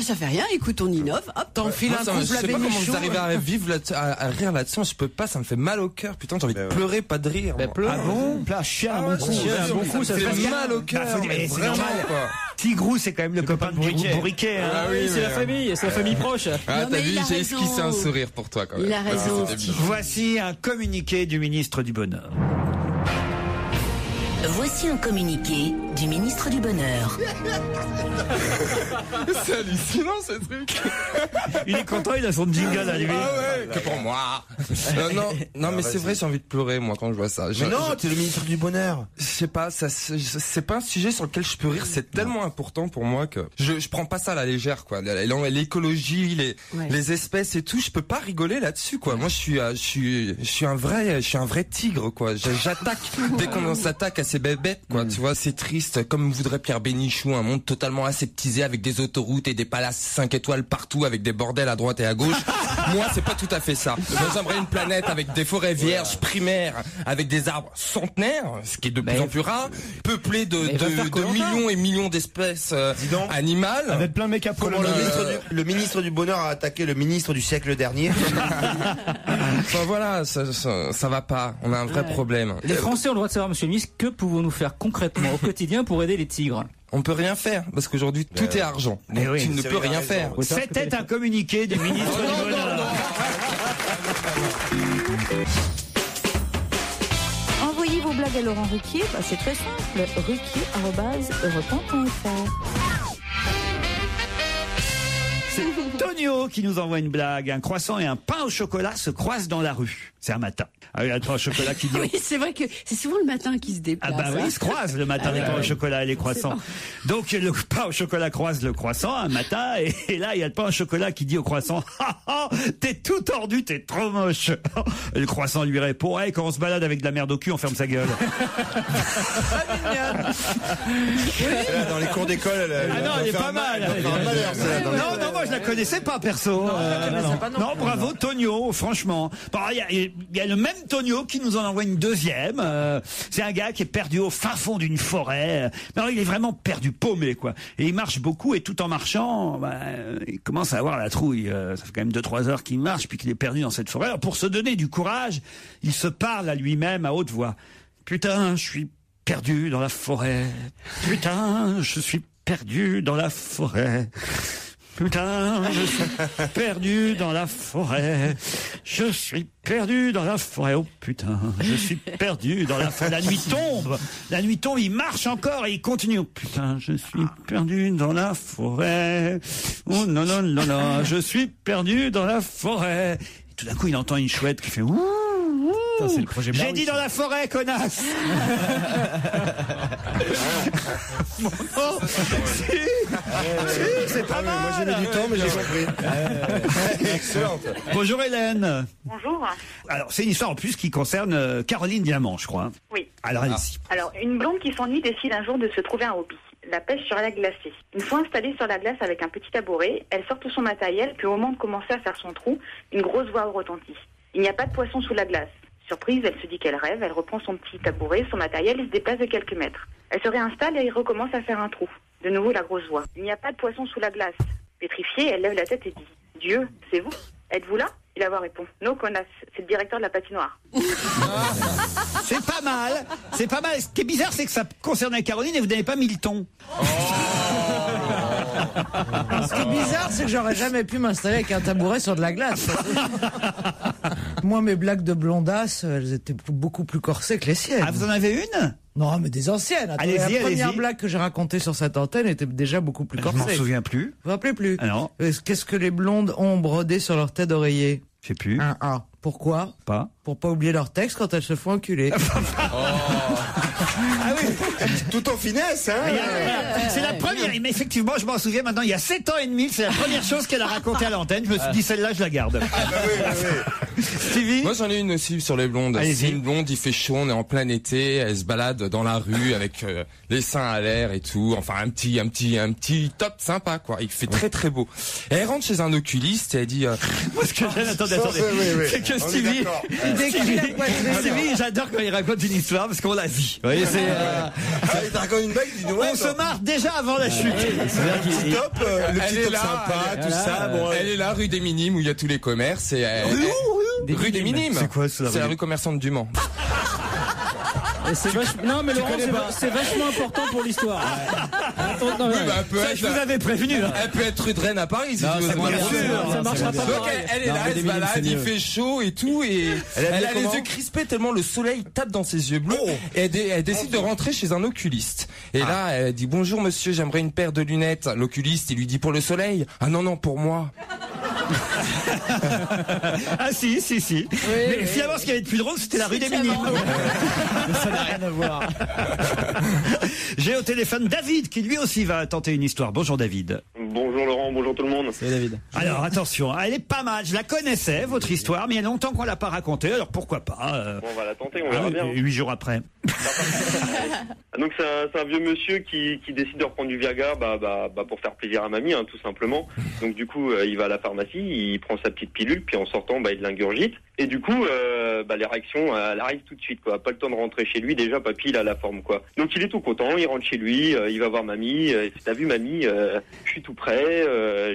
Ça fait rien, écoute, on innove. Hop, t'en files un couple Je sais pas comment vous arrivez à vivre à rire là-dessus. Je peux pas, ça me fait mal au cœur. Putain, j'ai envie de pleurer, pas de rire. Ah bon? Chien, un bon coup, ça fait mal au cœur. C'est normal. Tigrou, c'est quand même le copain de Bourriquet. Ah oui, c'est la famille proche. Ah, t'as vu, j'ai esquissé un sourire pour toi quand même. Il a raison. Voici un communiqué du ministre du Bonheur. Voici un communiqué du ministre du Bonheur. C'est hallucinant ce truc. Il est content, il a son jingle à lui. Ah ouais, que pour moi. Non, mais c'est vrai, j'ai envie de pleurer moi quand je vois ça. Mais non, t'es le ministre du Bonheur. Je sais pas, c'est pas un sujet sur lequel je peux rire. C'est tellement important pour moi que je prends pas ça à la légère quoi. L'écologie, les espèces et tout, je peux pas rigoler là-dessus quoi. Moi, je suis un vrai tigre quoi. J'attaque dès qu'on s'attaque à ces bébêtes quoi. Tu vois, c'est triste. Comme voudrait Pierre Bénichou, un monde totalement aseptisé avec des autoroutes et des palaces 5 étoiles partout avec des bordels à droite et à gauche. Moi, c'est pas tout à fait ça. Moi, j'aimerais une planète avec des forêts vierges primaires, avec des arbres centenaires, ce qui est de plus en plus rare, peuplé de millions et millions d'espèces animales. Avec plein de mecs à poil. Le ministre du Bonheur a attaqué le ministre du siècle dernier. Enfin voilà, ça va pas. On a un vrai problème. Les Français ont le droit de savoir, monsieur le ministre, que pouvons-nous faire concrètement au quotidien pour aider les tigres? On peut rien faire, parce qu'aujourd'hui, tout est argent. Mais oui, tu ne peux rien faire. C'était un communiqué du ministre du Bonheur. Envoyez vos blagues à Laurent Ruquier, c'est très simple, ruquier@europe1.fr. C'est Tonio qui nous envoie une blague. Un croissant et un pain au chocolat se croisent dans la rue. C'est un matin. Ah, il y a le pain au chocolat qui dit... Oui, c'est vrai que c'est souvent le matin qu'ils se déplacent. Ah bah oui, ils se croisent le matin, les pains au chocolat et les croissants. Donc le pain au chocolat croise le croissant un matin, et là il y a le pain au chocolat qui dit au croissant: ah, t'es tout tordu, t'es trop moche. Et le croissant lui répond: hey, quand on se balade avec de la merde au cul, on ferme sa gueule. Là, dans les cours d'école, non, elle est pas mal. Non, moi je la connaissais pas perso. Non, bravo Tonio, franchement. Bon, il y a le même Tonio qui nous en envoie une deuxième. C'est un gars qui est perdu au fin fond d'une forêt. Alors il est vraiment perdu, paumé quoi. Et il marche beaucoup, et tout en marchant, il commence à avoir la trouille. Ça fait quand même 2-3 heures qu'il marche puis qu'il est perdu dans cette forêt. Alors, pour se donner du courage, il se parle à lui-même à haute voix. Putain, je suis perdu dans la forêt. Putain, je suis perdu dans la forêt. Putain, je suis perdu dans la forêt. Je suis perdu dans la forêt. Oh putain, je suis perdu dans la forêt. La nuit tombe. Il marche encore et il continue. Oh putain, je suis perdu dans la forêt. Oh non, non, non, non, je suis perdu dans la forêt. Et tout d'un coup, il entend une chouette qui fait ouh. C'est le projet. J'ai dit dans la forêt, connasse. C'est pas mal. Moi j'ai mis du temps, mais j'ai compris. Excellente. Bonjour Hélène. Bonjour. Alors c'est une histoire en plus qui concerne Caroline Diamant, je crois. Oui. Alors allez-y. Alors une blonde qui s'ennuie décide un jour de se trouver un hobby: la pêche sur la glacée. Une fois installée sur la glace avec un petit tabouret, elle sort tout son matériel, puis au moment de commencer à faire son trou, une grosse voix retentit: il n'y a pas de poisson sous la glace. Surprise, elle se dit qu'elle rêve, elle reprend son petit tabouret, son matériel et se déplace de quelques mètres. Elle se réinstalle et recommence à faire un trou. De nouveau la grosse voix: il n'y a pas de poisson sous la glace. Pétrifiée, elle lève la tête et dit: Dieu, c'est vous? Êtes-vous là? Et la voix répond: non, connasse, c'est le directeur de la patinoire. C'est pas mal. C'est pas mal. Ce qui est bizarre, c'est que ça concernait Caroline et vous n'avez pas mis le ton. Ce qui est bizarre, c'est que j'aurais jamais pu m'installer avec un tabouret sur de la glace. Moi, mes blagues de blondasse, elles étaient beaucoup plus corsées que les siennes. Ah, vous en avez une? Non, mais des anciennes. Attendez, la première blague que j'ai racontée sur cette antenne était déjà beaucoup plus corsée. Je m'en souviens plus. Vous vous rappelez plus? Ah non. Qu'est-ce que les blondes ont brodé sur leur tête d'oreiller? Je sais plus. Un A. Pourquoi? Pas. Pour pas oublier leur texte quand elles se font enculer. Ah oui. Tout en finesse, hein. C'est la première, mais effectivement, je m'en souviens maintenant, il y a 7 ans et demi, c'est la première chose qu'elle a racontée à l'antenne. Je me suis dit, celle-là, je la garde. Ah bah oui, oui. Stevie? Moi, j'en ai une aussi sur les blondes. C'est une blonde, il fait chaud, on est en plein été, elle se balade dans la rue avec les seins à l'air et tout. Enfin, un petit top sympa, quoi. Il fait très très beau. Et elle rentre chez un oculiste et elle dit... Moi, ce que j'aime, attendez. C'est que Stevie, j'adore quand il raconte une histoire parce qu'on la vit. Vous voyez, il te raconte une blague, il dit ouais. On se marre déjà avant la chute. Le petit top sympa, tout ça. Bon, elle est là, rue des Minimes, où il y a tous les commerces. Et rue des Minimes. C'est quoi ça? C'est la rue commerçante du Mans. Non, mais Laurent, c'est vachement important pour l'histoire. Je vous avais prévenu. Elle peut être rue de Rennes à Paris, si tu veux. Ça marchera pas. Donc elle est là, elle se balade, il fait chaud et tout, et elle a les yeux crispés tellement le soleil tape dans ses yeux bleus. Et elle décide de rentrer chez un oculiste. Et là, elle dit bonjour monsieur, j'aimerais une paire de lunettes. L'oculiste, il lui dit pour le soleil. Ah non, pour moi. Ah si. Oui, mais finalement, ce qui avait de plus drôle, c'était la rue des Minimes. Ça n'a rien à voir. J'ai au téléphone David, qui lui aussi va tenter une histoire. Bonjour David. Bonjour Laurent, bonjour tout le monde. Salut David. Alors attention, elle est pas mal. Je la connaissais, votre histoire, mais il y a longtemps qu'on l'a pas racontée, alors pourquoi pas Bon, on va la tenter, on verra bien. 8 jours après. Donc c'est un vieux monsieur qui décide de reprendre du Viagra pour faire plaisir à mamie, tout simplement. Donc du coup, il va à la pharmacie, il prend sa petite pilule, puis en sortant, il l'ingurgite. Et du coup, l'érection, elle arrive tout de suite, quoi. Pas le temps de rentrer chez lui, déjà, papy, il a la forme, quoi. Donc il est tout content, il rentre chez lui, il va voir mamie. T'as vu, mamie, je suis tout prêt,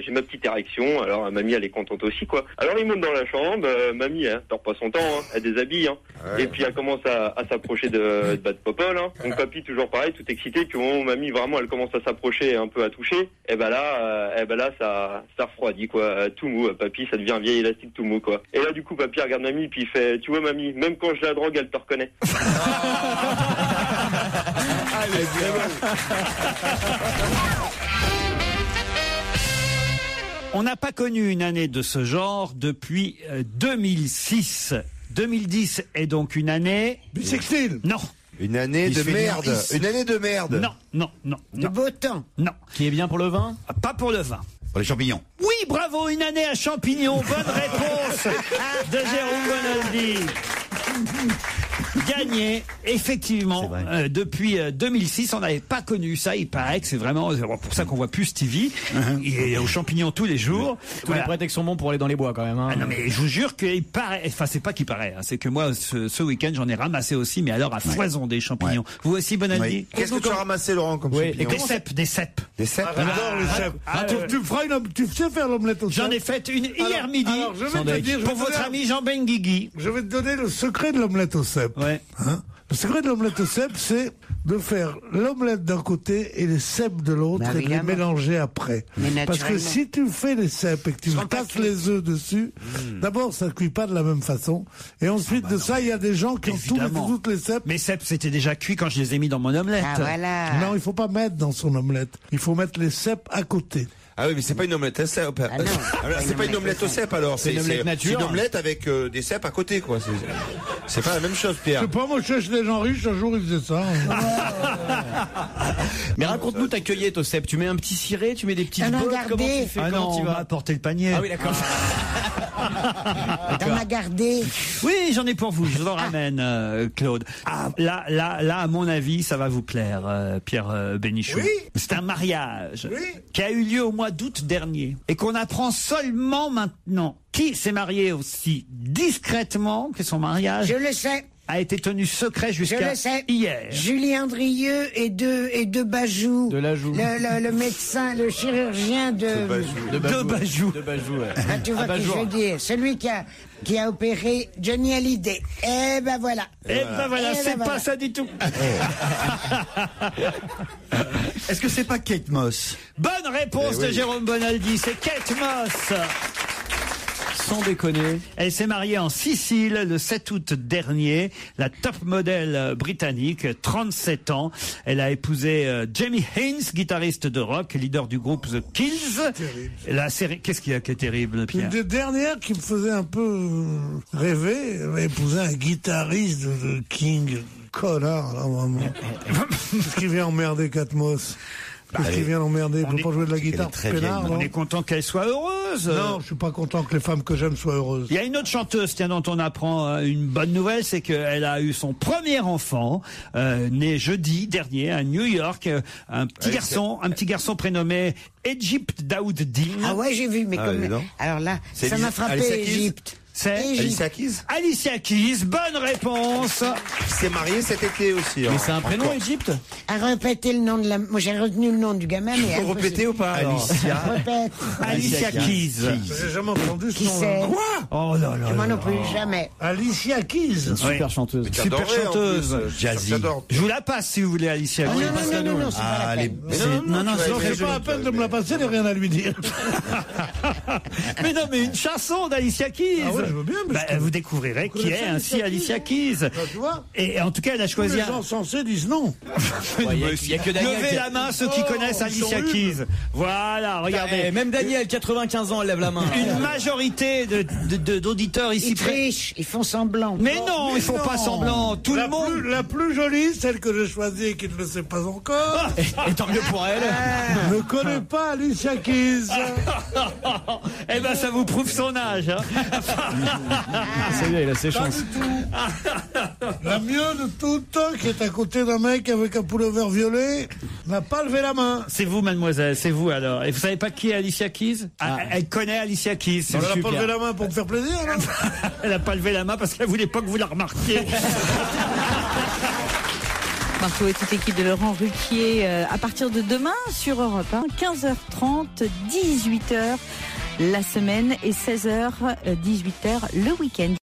j'ai ma petite érection. Alors mamie, elle est contente aussi, quoi. Alors il monte dans la chambre, mamie, dort pas son temps, elle déshabille, Ouais. Et puis elle commence à s'approcher de Popol, Donc papy, toujours pareil, tout excité. Puis au moment où mamie, vraiment, elle commence à s'approcher et un peu à toucher, et là, ça refroidit, quoi. Tout mou, papy, ça devient un vieil élastique tout mou, quoi. Et là, du coup, papy regarde mamie, puis il fait, tu vois, mamie, même quand je la drogue, elle te reconnaît. On n'a pas connu une année de ce genre depuis 2006. 2010 est donc une année... Bissextile. Non. Une année de merde. Une année de merde. Non. De beau temps. Non. Qui est bien pour le vin? Pas pour le vin. Pour les champignons. Oui, bravo, une année à champignons. Bonne réponse de Jérôme Bonaldi. Gagné, effectivement, depuis 2006, on n'avait pas connu ça. Il paraît que c'est vraiment pour ça qu'on voit plus Stevie. Il est aux champignons tous les jours. Tous les prétextes sont bons pour aller dans les bois quand même. Non mais je vous jure qu'il paraît, enfin c'est pas qu'il paraît, c'est que moi ce week-end j'en ai ramassé aussi, mais alors à foison des champignons. Vous aussi, Bonaldi? Oui. Qu'est-ce que tu as ramassé, Laurent, comme champignons? Des cèpes. Des cèpes. J'adore les cèpes. Tu sais faire l'omelette aux cèpes? J'en ai fait une hier midi. Alors, je vais te dire, pour votre ami Jean Benguigui. Je vais te donner le secret de l'omelette aux cèpes. Ouais. Le secret de l'omelette aux cèpes, c'est de faire l'omelette d'un côté et les cèpes de l'autre et de les mélanger après. Parce que si tu fais les cèpes et que tu tasses les œufs dessus, d'abord ça ne cuit pas de la même façon. Et ensuite de ça, il y a des gens qui ont toutes les cèpes. Mes cèpes, c'était déjà cuit quand je les ai mis dans mon omelette. Ah voilà. Non, il faut pas mettre dans son omelette. Il faut mettre les cèpes à côté. Ah oui, mais c'est pas une omelette à cèpes. Ah non, c'est pas une omelette aux cèpes alors. C'est une omelette nature. C'est une omelette avec des cèpes à côté, quoi. C'est pas la même chose, Pierre. Je sais pas, moi je cherche des gens riches, un jour ils faisaient ça. Mais raconte-nous ta cueillette aux cèpes. Tu mets un petit ciré, tu mets des petites bottes, comment tu fais? Ah non, tu vas apporter le panier. Ah oui, d'accord. T'en as gardé? Oui, j'en ai pour vous. Je vous en ramène, Claude. Ah, là, à mon avis, ça va vous plaire, Pierre Bénichou. Oui. C'est un mariage Oui. qui a eu lieu au mois d'août dernier et qu'on apprend seulement maintenant. Qui s'est marié aussi discrètement que son mariage Je le sais. a été tenu secret jusqu'à hier. Julien Drieux et de Bajou. De la joue. Le médecin, le chirurgien de Bajou. De Bajou, ouais. Ah, tu vois ce que je veux dire. Celui qui a opéré Johnny Hallyday. Eh ben voilà. C'est pas ça du tout. Est-ce que c'est pas Kate Moss? Bonne réponse de Jérôme Bonaldi, c'est Kate Moss. Sans déconner. Elle s'est mariée en Sicile le 7 août dernier. La top modèle britannique, 37 ans. Elle a épousé Jamie Haynes, guitariste de rock, leader du groupe The Kills. La série, qu'est-ce qu'il y a qui est terrible, Pierre? Une des dernières qui me faisait un peu rêver, elle avait épousé un guitariste de King. Connard, là, vraiment. Qu'est-ce qui vient emmerder Catmos? Qu'est-ce qui vient l'emmerder? Il peut pas jouer de la guitare, pénard, on est content qu'elle soit heureuse. Non, je suis pas content que les femmes que j'aime soient heureuses. Il y a une autre chanteuse, tiens, dont on apprend une bonne nouvelle, c'est qu'elle a eu son premier enfant, né jeudi dernier à New York, un petit garçon prénommé Egypt Daoud-Din. Ah ouais, j'ai vu, mais alors là, ça m'a frappé, Egypte. C'est Alicia Keys. Alicia Keys, bonne réponse. Qui s'est mariée cet été aussi. Mais c'est un prénom, Égypte? à répéter le nom de la... Moi, j'ai retenu le nom du gamin, mais... Faut répéter ou pas, alors? Répète. Alicia Keys. J'ai jamais entendu ce Qui c'est? nom. Oh là là. Moi non plus, jamais. Alicia Keys. Super chanteuse. Super chanteuse. Jazzy. Je vous la passe si vous voulez, Alicia Keys. Non, c'est pas la peine. Non, c'est pas la peine de me la passer, il n'y a rien à lui dire. Mais non, mais une chanson d'Alicia Keys. Ah ouais, je veux bien. Mais vous découvrirez qui est ainsi Alicia Keys. Tu vois? Et en tout cas, elle a choisi les gens censés disent non. Il y a que Daniel. Levez la main ceux qui connaissent Alicia Keys. Voilà, regardez. Même Daniel, 95 ans, elle lève la main. Une majorité d'auditeurs ici Ils trichent, ils font semblant. Mais non, ils font pas semblant. Tout le monde. La plus jolie, celle que j'ai choisie et qui ne le sait pas encore. Et tant mieux pour elle. Ne connaît pas Alicia Keys. Eh ben, ça vous prouve son âge. Hein. C'est bien, il a ses chances. La mieux de toutes, qui est à côté d'un mec avec un pullover violet, n'a pas levé la main. C'est vous, mademoiselle, c'est vous alors. Et vous savez pas qui est Alicia Keys? Elle connaît Alicia Keys. Elle n'a pas levé la main pour me faire plaisir, là. Elle n'a pas levé la main parce qu'elle voulait pas que vous la remarquiez. Marco et toute l'équipe de Laurent Ruquier à partir de demain sur Europe 1, 15h30, 18h la semaine et 16h, 18h le week-end.